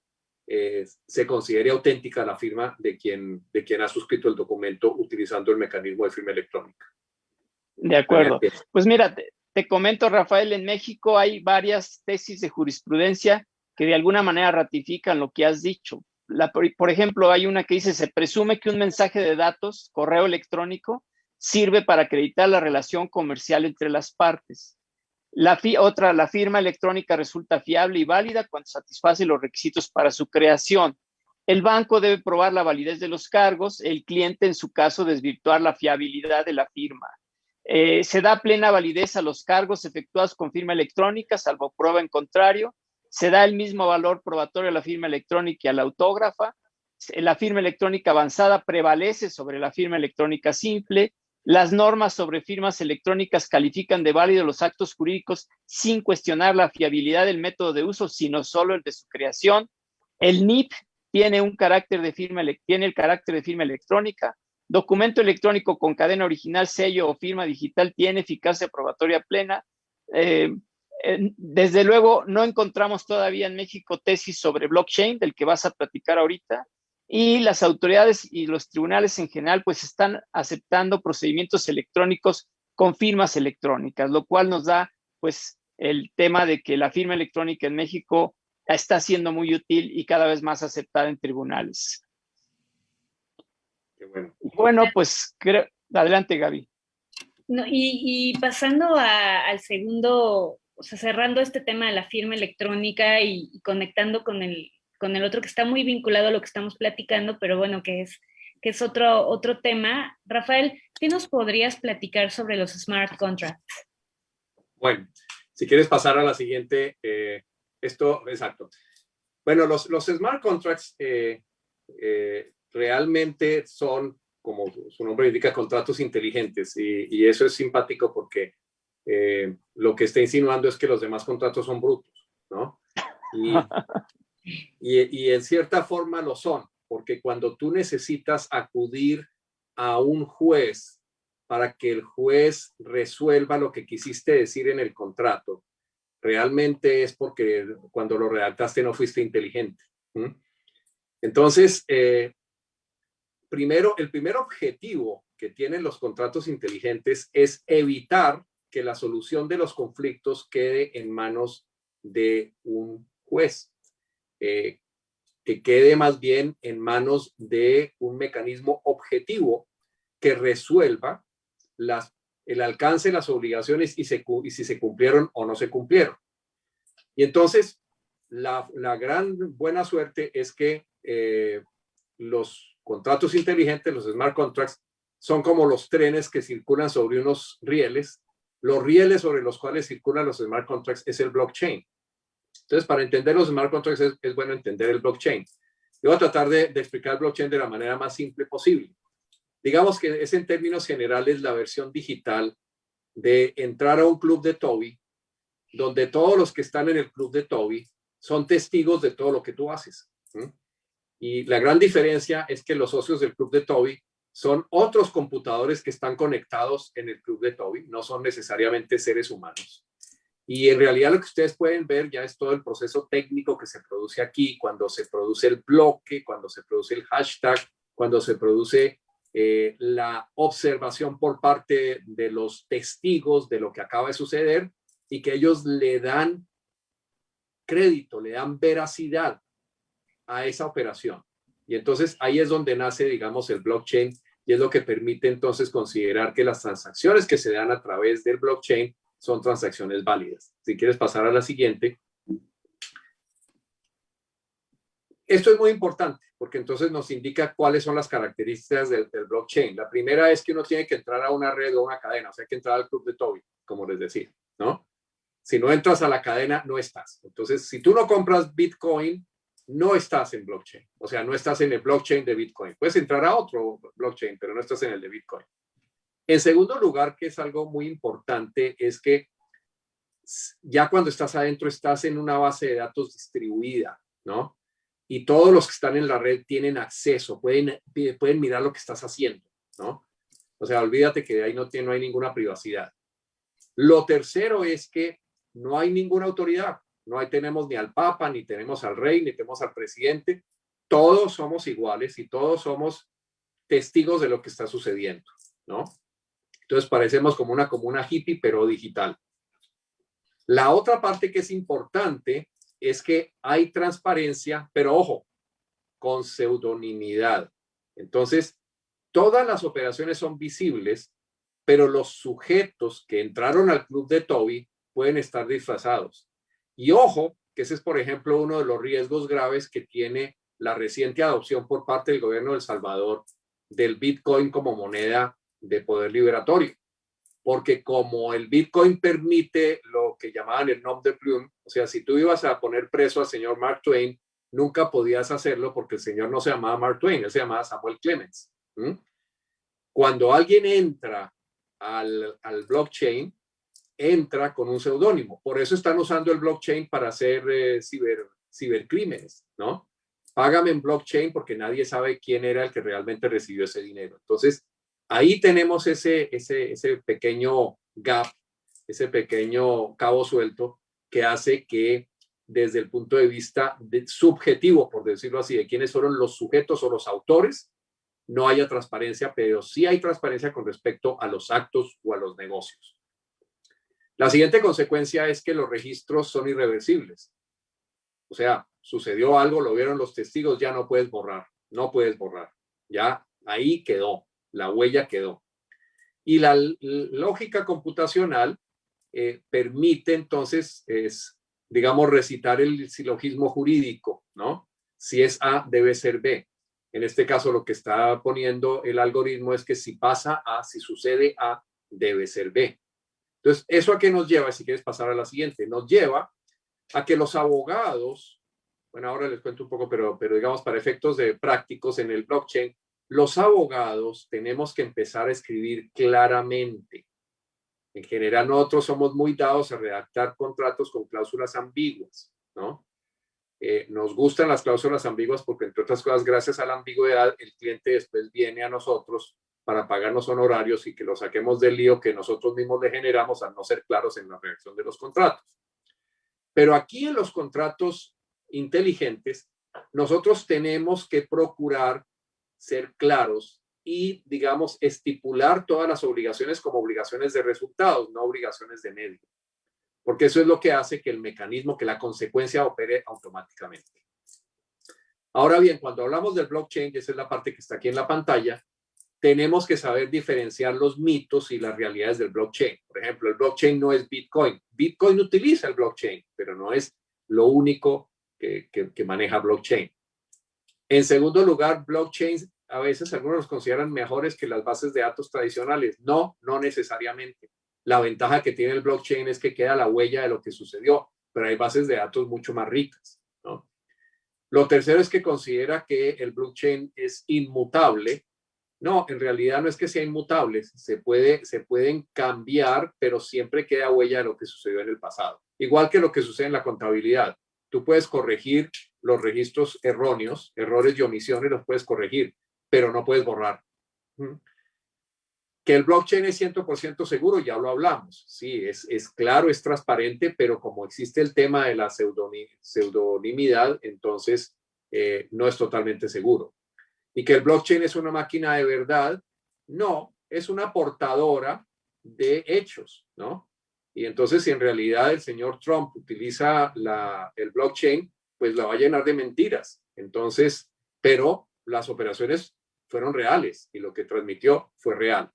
se considere auténtica la firma de quien ha suscrito el documento utilizando el mecanismo de firma electrónica. De acuerdo. Pues mira, te comento, Rafael, en México hay varias tesis de jurisprudencia que de alguna manera ratifican lo que has dicho. Por ejemplo, hay una que dice, se presume que un mensaje de datos, correo electrónico, sirve para acreditar la relación comercial entre las partes. La firma electrónica resulta fiable y válida cuando satisface los requisitos para su creación. El banco debe probar la validez de los cargos, el cliente, en su caso, desvirtuar la fiabilidad de la firma. Se da plena validez a los cargos efectuados con firma electrónica, salvo prueba en contrario. Se da el mismo valor probatorio a la firma electrónica y a la autógrafa. La firma electrónica avanzada prevalece sobre la firma electrónica simple. Las normas sobre firmas electrónicas califican de válidos los actos jurídicos sin cuestionar la fiabilidad del método de uso, sino solo el de su creación. El NIP tiene el carácter de firma electrónica. Documento electrónico con cadena original, sello o firma digital tiene eficacia probatoria plena. Desde luego, no encontramos todavía en México tesis sobre blockchain, del que vas a platicar ahorita, y las autoridades y los tribunales en general pues están aceptando procedimientos electrónicos con firmas electrónicas, lo cual nos da pues el tema de que la firma electrónica en México está siendo muy útil y cada vez más aceptada en tribunales. Qué bueno. Bueno, pues adelante, Gaby. No, y pasando al segundo, o sea, cerrando este tema de la firma electrónica y conectando con el otro que está muy vinculado a lo que estamos platicando, pero bueno, que es otro tema. Rafael, ¿qué nos podrías platicar sobre los smart contracts? Bueno, si quieres pasar a la siguiente, exacto. Bueno, los smart contracts realmente son, como su nombre indica, contratos inteligentes, y eso es simpático porque lo que está insinuando es que los demás contratos son brutos, ¿no? Y en cierta forma lo son, porque cuando tú necesitas acudir a un juez para que el juez resuelva lo que quisiste decir en el contrato, realmente es porque cuando lo redactaste no fuiste inteligente. Entonces, el primer objetivo que tienen los contratos inteligentes es evitar que la solución de los conflictos quede en manos de un juez. Que quede más bien en manos de un mecanismo objetivo que resuelva el alcance de las obligaciones y si se cumplieron o no se cumplieron. Y entonces, la gran buena suerte es que los contratos inteligentes, los smart contracts, son como los trenes que circulan sobre unos rieles. Los rieles sobre los cuales circulan los smart contracts es el blockchain. Entonces, para entender los smart contracts es bueno entender el blockchain. Yo voy a tratar de explicar el blockchain de la manera más simple posible. Digamos que es en términos generales la versión digital de entrar a un club de Toby, donde todos los que están en el club de Toby son testigos de todo lo que tú haces. Y la gran diferencia es que los socios del club de Toby son otros computadores que están conectados en el club de Toby, no son necesariamente seres humanos. Y en realidad lo que ustedes pueden ver ya es todo el proceso técnico que se produce aquí, cuando se produce el bloque, cuando se produce el hashtag, cuando se produce la observación por parte de los testigos de lo que acaba de suceder, y que ellos le dan crédito, le dan veracidad a esa operación. Y entonces ahí es donde nace, digamos, el blockchain, y es lo que permite entonces considerar que las transacciones que se dan a través del blockchain son transacciones válidas. Si quieres pasar a la siguiente. Esto es muy importante porque entonces nos indica cuáles son las características del blockchain. La primera es que uno tiene que entrar a una red o una cadena, o sea, hay que entrar al club de Toby, como les decía, ¿no? Si no entras a la cadena, no estás. Entonces, si tú no compras Bitcoin, no estás en blockchain. O sea, no estás en el blockchain de Bitcoin. Puedes entrar a otro blockchain, pero no estás en el de Bitcoin. En segundo lugar, que es algo muy importante, es que ya cuando estás adentro, estás en una base de datos distribuida, ¿no? Y todos los que están en la red tienen acceso, pueden mirar lo que estás haciendo, ¿no? O sea, olvídate que ahí no hay ninguna privacidad. Lo tercero es que no hay ninguna autoridad. No ahí tenemos ni al Papa, ni tenemos al rey, ni tenemos al presidente. Todos somos iguales y todos somos testigos de lo que está sucediendo, ¿no? Entonces parecemos como una comuna hippie, pero digital. La otra parte que es importante es que hay transparencia, pero ojo, con pseudonimidad. Entonces, todas las operaciones son visibles, pero los sujetos que entraron al club de Toby pueden estar disfrazados. Y ojo, que ese es, por ejemplo, uno de los riesgos graves que tiene la reciente adopción por parte del gobierno de El Salvador del Bitcoin como moneda de poder liberatorio. Porque como el Bitcoin permite lo que llamaban el nom de plume, o sea, si tú ibas a poner preso al señor Mark Twain, nunca podías hacerlo porque el señor no se llamaba Mark Twain, él se llamaba Samuel Clemens. Cuando alguien entra al blockchain, entra con un seudónimo. Por eso están usando el blockchain para hacer cibercrímenes, ¿no? Págame en blockchain porque nadie sabe quién era el que realmente recibió ese dinero. Entonces, ahí tenemos ese pequeño gap, ese pequeño cabo suelto que hace que desde el punto de vista subjetivo, por decirlo así, de quiénes fueron los sujetos o los autores, no haya transparencia, pero sí hay transparencia con respecto a los actos o a los negocios. La siguiente consecuencia es que los registros son irreversibles. O sea, sucedió algo, lo vieron los testigos, ya no puedes borrar, no puedes borrar. Ya ahí quedó, la huella quedó. Y la lógica computacional permite entonces, digamos, recitar el silogismo jurídico, ¿no? Si es A, debe ser B. En este caso, lo que está poniendo el algoritmo es que si pasa A, si sucede A, debe ser B. Entonces, ¿eso a qué nos lleva? Si quieres pasar a la siguiente, nos lleva a que los abogados, bueno, ahora les cuento un poco, pero digamos para efectos de prácticos en el blockchain, los abogados tenemos que empezar a escribir claramente. En general, nosotros somos muy dados a redactar contratos con cláusulas ambiguas, ¿no? Nos gustan las cláusulas ambiguas porque, entre otras cosas, gracias a la ambigüedad, el cliente después viene a nosotros para pagarnos honorarios y que lo saquemos del lío que nosotros mismos le generamos al no ser claros en la redacción de los contratos. Pero aquí en los contratos inteligentes, nosotros tenemos que procurar ser claros y, digamos, estipular todas las obligaciones como obligaciones de resultados, no obligaciones de medio. Porque eso es lo que hace que el mecanismo, que la consecuencia opere automáticamente. Ahora bien, cuando hablamos del blockchain, y esa es la parte que está aquí en la pantalla, tenemos que saber diferenciar los mitos y las realidades del blockchain. Por ejemplo, el blockchain no es Bitcoin. Bitcoin utiliza el blockchain, pero no es lo único que maneja blockchain. En segundo lugar, blockchains a veces algunos los consideran mejores que las bases de datos tradicionales. No, no necesariamente. La ventaja que tiene el blockchain es que queda la huella de lo que sucedió, pero hay bases de datos mucho más ricas, ¿no? Lo tercero es que considera que el blockchain es inmutable. No, en realidad no es que sea inmutable, se pueden cambiar, pero siempre queda huella de lo que sucedió en el pasado. Igual que lo que sucede en la contabilidad. Tú puedes corregir los registros erróneos, errores y omisiones, los puedes corregir, pero no puedes borrar. Que el blockchain es 100% seguro, ya lo hablamos. Sí, es claro, es transparente, pero como existe el tema de la pseudonimidad, entonces no es totalmente seguro. Y que el blockchain es una máquina de verdad, no, es una portadora de hechos, ¿no? Y entonces, si en realidad el señor Trump utiliza el blockchain, pues la va a llenar de mentiras. Entonces, pero las operaciones fueron reales y lo que transmitió fue real.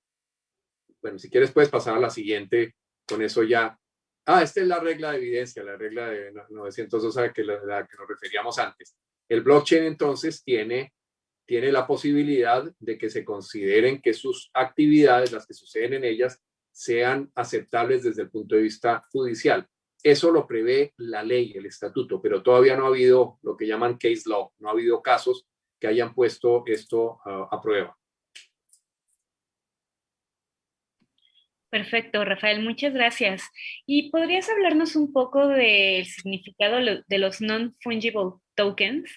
Bueno, si quieres puedes pasar a la siguiente, con eso ya. Esta es la regla de evidencia, la regla de 902 a la que nos referíamos antes. El blockchain entonces tiene la posibilidad de que se consideren que sus actividades, las que suceden en ellas, sean aceptables desde el punto de vista judicial. Eso lo prevé la ley, el estatuto, pero todavía no ha habido lo que llaman case law, no ha habido casos que hayan puesto esto a prueba. Perfecto, Rafael, muchas gracias. ¿Y podrías hablarnos un poco del significado de los non-fungible tokens?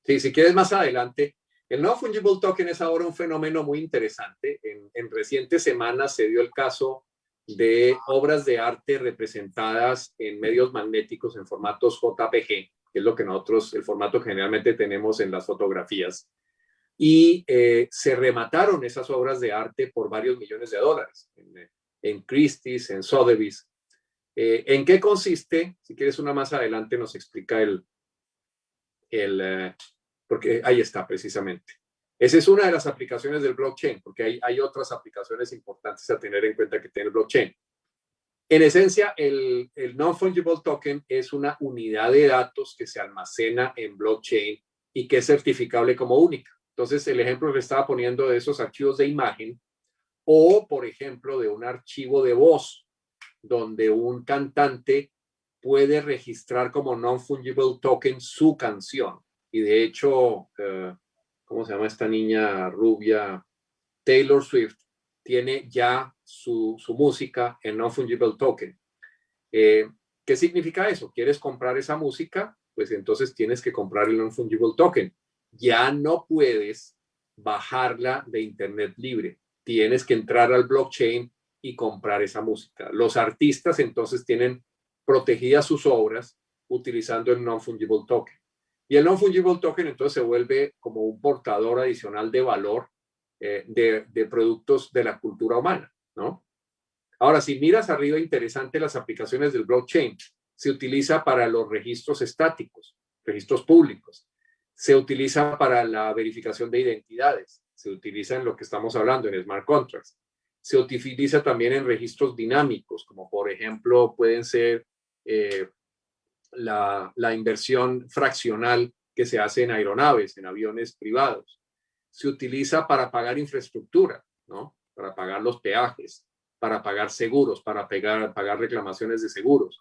Sí, si quieres más adelante. El non-fungible token es ahora un fenómeno muy interesante. En recientes semanas se dio el caso de obras de arte representadas en medios magnéticos en formatos JPG, que es lo que nosotros, el formato que generalmente tenemos en las fotografías. Y se remataron esas obras de arte por varios millones de dólares en Christie's, en Sotheby's. ¿En qué consiste? Si quieres una más adelante nos explica porque ahí está precisamente. Esa es una de las aplicaciones del blockchain, porque hay otras aplicaciones importantes a tener en cuenta que tiene el blockchain. En esencia, el non-fungible token es una unidad de datos que se almacena en blockchain y que es certificable como única. Entonces, el ejemplo que estaba poniendo de esos archivos de imagen o, por ejemplo, de un archivo de voz, donde un cantante puede registrar como non-fungible token su canción. Y de hecho, ¿cómo se llama esta niña rubia? Taylor Swift tiene ya su música en non-fungible token. ¿Qué significa eso? ¿Quieres comprar esa música? Pues entonces tienes que comprar el non-fungible token. Ya no puedes bajarla de internet libre. Tienes que entrar al blockchain y comprar esa música. Los artistas entonces tienen protegidas sus obras utilizando el non-fungible token. Y el non-fungible token entonces se vuelve como un portador adicional de valor de productos de la cultura humana, ¿no? Ahora, si miras arriba, interesante las aplicaciones del blockchain. Se utiliza para los registros estáticos, registros públicos. Se utiliza para la verificación de identidades. Se utiliza en lo que estamos hablando, en smart contracts. Se utiliza también en registros dinámicos, como por ejemplo pueden ser la inversión fraccional que se hace en aeronaves, en aviones privados. Se utiliza para pagar infraestructura, ¿no? Para pagar los peajes, para pagar seguros, para pagar reclamaciones de seguros.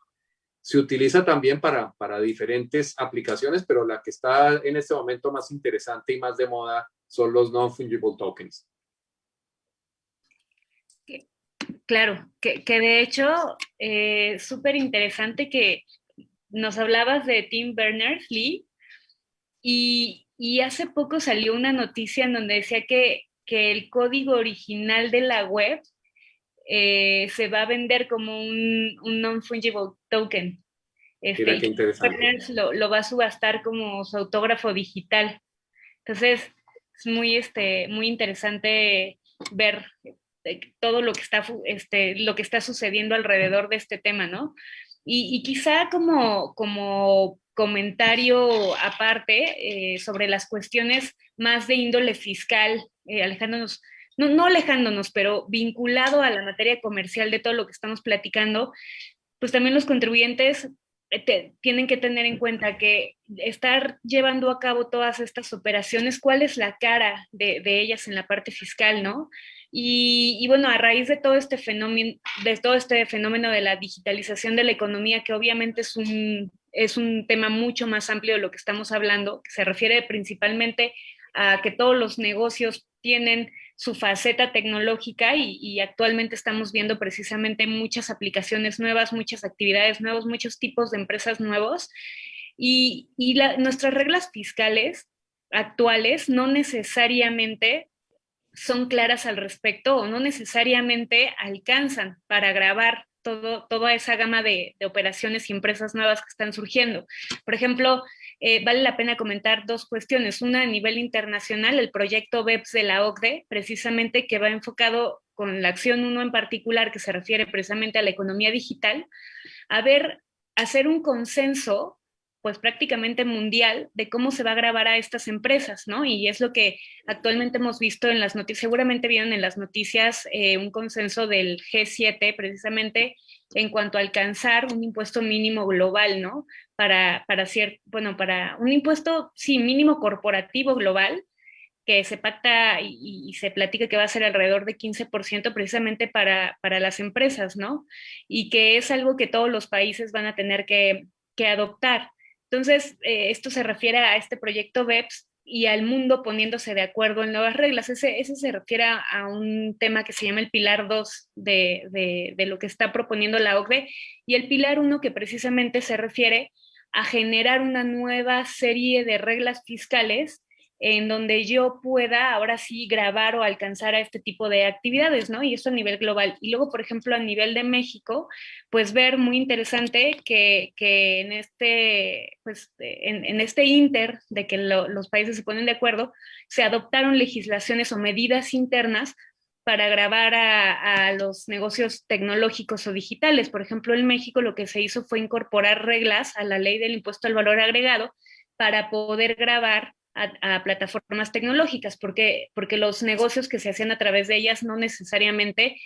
Se utiliza también para diferentes aplicaciones, pero la que está en este momento más interesante y más de moda son los non-fungible tokens. Claro, que de hecho, súper interesante que nos hablabas de Tim Berners-Lee y hace poco salió una noticia en donde decía que el código original de la web se va a vender como un non-fungible token. Mira qué interesante. Berners lo va a subastar como su autógrafo digital. Entonces, es muy interesante ver todo lo que está sucediendo alrededor de este tema, ¿no? Y quizá como comentario aparte sobre las cuestiones más de índole fiscal, alejándonos, no alejándonos, pero vinculado a la materia comercial de todo lo que estamos platicando, pues también los contribuyentes tienen que tener en cuenta que estar llevando a cabo todas estas operaciones, ¿cuál es la cara de ellas en la parte fiscal, no? Y bueno, a raíz de todo este fenómeno de la digitalización de la economía, que obviamente es un tema mucho más amplio de lo que estamos hablando, que se refiere principalmente a que todos los negocios tienen su faceta tecnológica y actualmente estamos viendo precisamente muchas aplicaciones nuevas, muchas actividades nuevas, muchos tipos de empresas nuevos nuestras reglas fiscales actuales no necesariamente son claras al respecto o no necesariamente alcanzan para grabar toda esa gama de operaciones y empresas nuevas que están surgiendo. Por ejemplo, vale la pena comentar dos cuestiones. Una a nivel internacional, el proyecto BEPS de la OCDE, precisamente que va enfocado con la acción 1 en particular, que se refiere precisamente a la economía digital, hacer un consenso pues prácticamente mundial de cómo se va a grabar a estas empresas, ¿no? Y es lo que actualmente hemos visto en las noticias, seguramente vieron en las noticias un consenso del G7 precisamente en cuanto a alcanzar un impuesto mínimo global, ¿no? Para un impuesto, sí, mínimo corporativo global, que se pacta y se platica que va a ser alrededor de 15% precisamente para las empresas, ¿no? Y que es algo que todos los países van a tener que adoptar. Entonces, esto se refiere a este proyecto BEPS y al mundo poniéndose de acuerdo en nuevas reglas. Ese se refiere a un tema que se llama el Pilar 2 de lo que está proponiendo la OCDE y el Pilar 1 que precisamente se refiere a generar una nueva serie de reglas fiscales en donde yo pueda ahora sí grabar o alcanzar a este tipo de actividades, ¿no? Y eso a nivel global. Y luego, por ejemplo, a nivel de México, pues ver muy interesante que en este, pues, en este inter de que los países se ponen de acuerdo, se adoptaron legislaciones o medidas internas para grabar a los negocios tecnológicos o digitales. Por ejemplo, en México lo que se hizo fue incorporar reglas a la ley del impuesto al valor agregado para poder grabar a plataformas tecnológicas, porque los negocios que se hacían a través de ellas no necesariamente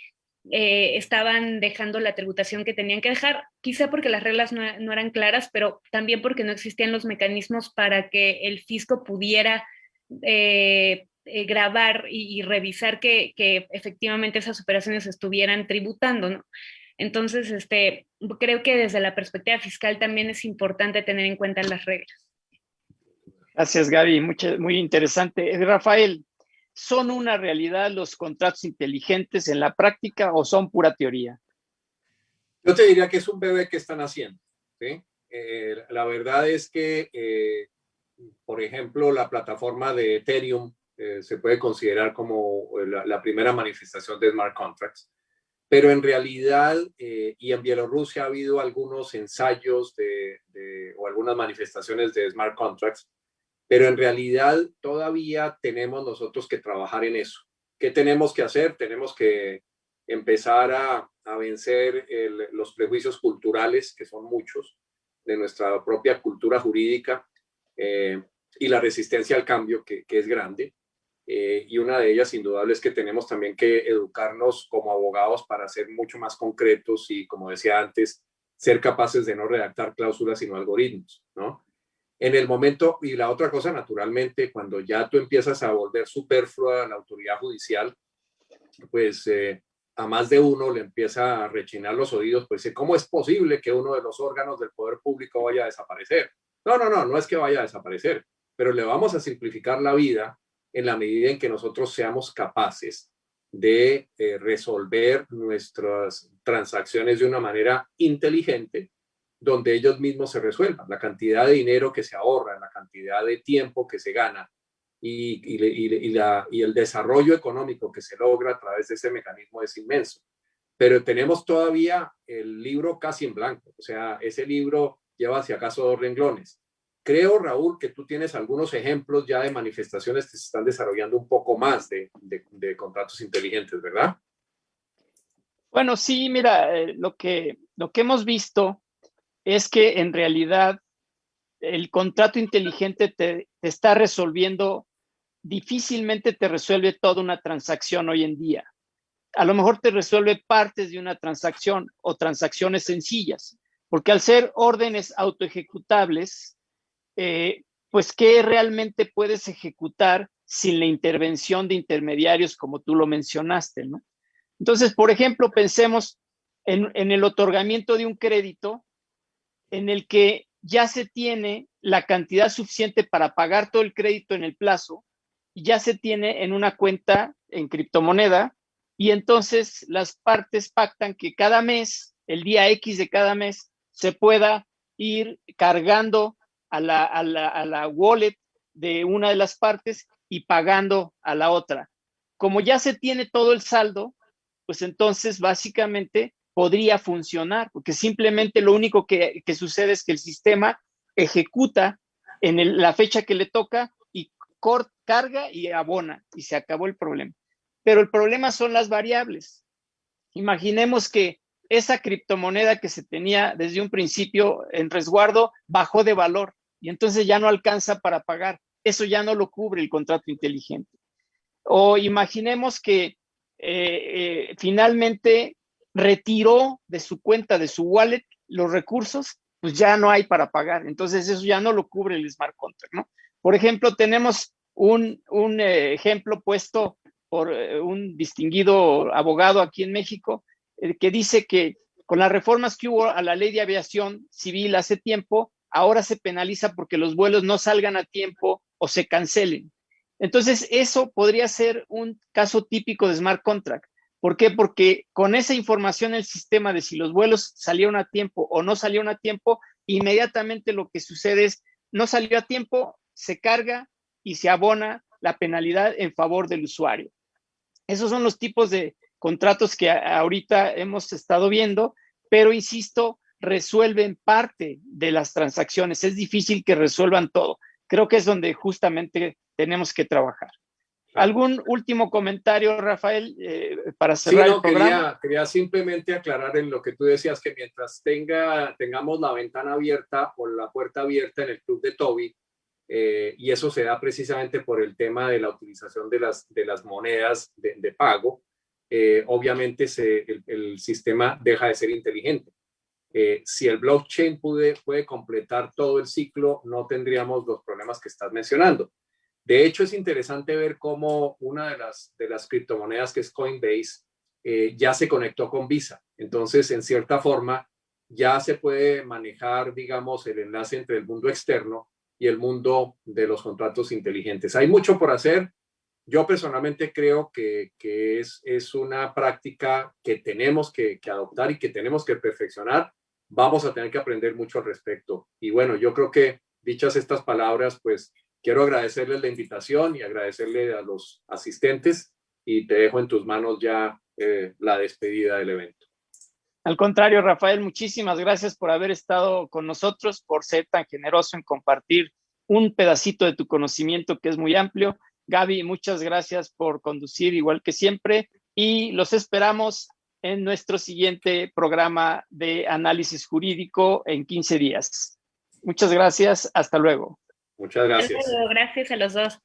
estaban dejando la tributación que tenían que dejar, quizá porque las reglas no eran claras, pero también porque no existían los mecanismos para que el fisco pudiera grabar y revisar que efectivamente esas operaciones estuvieran tributando, ¿no? Entonces, creo que desde la perspectiva fiscal también es importante tener en cuenta las reglas. Gracias, Gaby. Muy interesante. Rafael, ¿son una realidad los contratos inteligentes en la práctica o son pura teoría? Yo te diría que es un bebé que están haciendo, ¿sí? La verdad es que, por ejemplo, la plataforma de Ethereum se puede considerar como la primera manifestación de smart contracts, pero en realidad, y en Bielorrusia ha habido algunos ensayos o algunas manifestaciones de smart contracts, pero en realidad todavía tenemos nosotros que trabajar en eso. ¿Qué tenemos que hacer? Tenemos que empezar a vencer los prejuicios culturales, que son muchos, de nuestra propia cultura jurídica, y la resistencia al cambio, que es grande. Y una de ellas, indudable, es que tenemos también que educarnos como abogados para ser mucho más concretos y, como decía antes, ser capaces de no redactar cláusulas, sino algoritmos, ¿no? En el momento, y la otra cosa, naturalmente, cuando ya tú empiezas a volver superflua la autoridad judicial, pues a más de uno le empieza a rechinar los oídos, pues ¿cómo es posible que uno de los órganos del poder público vaya a desaparecer? No es que vaya a desaparecer, pero le vamos a simplificar la vida en la medida en que nosotros seamos capaces de resolver nuestras transacciones de una manera inteligente, donde ellos mismos se resuelvan. La cantidad de dinero que se ahorra, la cantidad de tiempo que se gana y el desarrollo económico que se logra a través de ese mecanismo es inmenso. Pero tenemos todavía el libro casi en blanco, o sea, ese libro lleva si acaso 2 renglones. Creo, Raúl, que tú tienes algunos ejemplos ya de manifestaciones que se están desarrollando un poco más de contratos inteligentes, ¿verdad? Bueno, sí, mira, lo que hemos visto es que en realidad el contrato inteligente te está resolviendo, difícilmente te resuelve toda una transacción hoy en día. A lo mejor te resuelve partes de una transacción o transacciones sencillas, porque al ser órdenes autoejecutables, pues ¿qué realmente puedes ejecutar sin la intervención de intermediarios como tú lo mencionaste, ¿no? Entonces, por ejemplo, pensemos en el otorgamiento de un crédito en el que ya se tiene la cantidad suficiente para pagar todo el crédito en el plazo, y ya se tiene en una cuenta en criptomoneda, y entonces las partes pactan que cada mes, el día X de cada mes, se pueda ir cargando a la wallet de una de las partes y pagando a la otra. Como ya se tiene todo el saldo, pues entonces básicamente podría funcionar, porque simplemente lo único que sucede es que el sistema ejecuta en la fecha que le toca y carga y abona, y se acabó el problema. Pero el problema son las variables. Imaginemos que esa criptomoneda que se tenía desde un principio en resguardo bajó de valor y entonces ya no alcanza para pagar. Eso ya no lo cubre el contrato inteligente. O imaginemos que finalmente retiró de su cuenta, de su wallet, los recursos, pues ya no hay para pagar. Entonces eso ya no lo cubre el smart contract, ¿no? Por ejemplo, tenemos un ejemplo puesto por un distinguido abogado aquí en México, que dice que con las reformas que hubo a la ley de aviación civil hace tiempo, ahora se penaliza porque los vuelos no salgan a tiempo o se cancelen. Entonces, eso podría ser un caso típico de smart contract. ¿Por qué? Porque con esa información el sistema de si los vuelos salieron a tiempo o no salieron a tiempo, inmediatamente lo que sucede es, no salió a tiempo, se carga y se abona la penalidad en favor del usuario. Esos son los tipos de contratos que ahorita hemos estado viendo, pero insisto, resuelven parte de las transacciones. Es difícil que resuelvan todo. Creo que es donde justamente tenemos que trabajar. ¿Algún último comentario, Rafael, para cerrar el programa? Quería simplemente aclarar en lo que tú decías, que mientras tengamos la ventana abierta o la puerta abierta en el club de Toby, y eso se da precisamente por el tema de la utilización de las monedas de pago, obviamente el sistema deja de ser inteligente. Si el blockchain puede completar todo el ciclo, no tendríamos los problemas que estás mencionando. De hecho, es interesante ver cómo una de las criptomonedas, que es Coinbase, ya se conectó con Visa. Entonces, en cierta forma, ya se puede manejar, digamos, el enlace entre el mundo externo y el mundo de los contratos inteligentes. Hay mucho por hacer. Yo personalmente creo que es una práctica que tenemos que adoptar y que tenemos que perfeccionar. Vamos a tener que aprender mucho al respecto. Y bueno, yo creo que dichas estas palabras, pues quiero agradecerles la invitación y agradecerle a los asistentes, y te dejo en tus manos ya la despedida del evento. Al contrario, Rafael, muchísimas gracias por haber estado con nosotros, por ser tan generoso en compartir un pedacito de tu conocimiento que es muy amplio. Gaby, muchas gracias por conducir igual que siempre, y los esperamos en nuestro siguiente programa de análisis jurídico en 15 días. Muchas gracias, hasta luego. Muchas gracias. Gracias a los dos.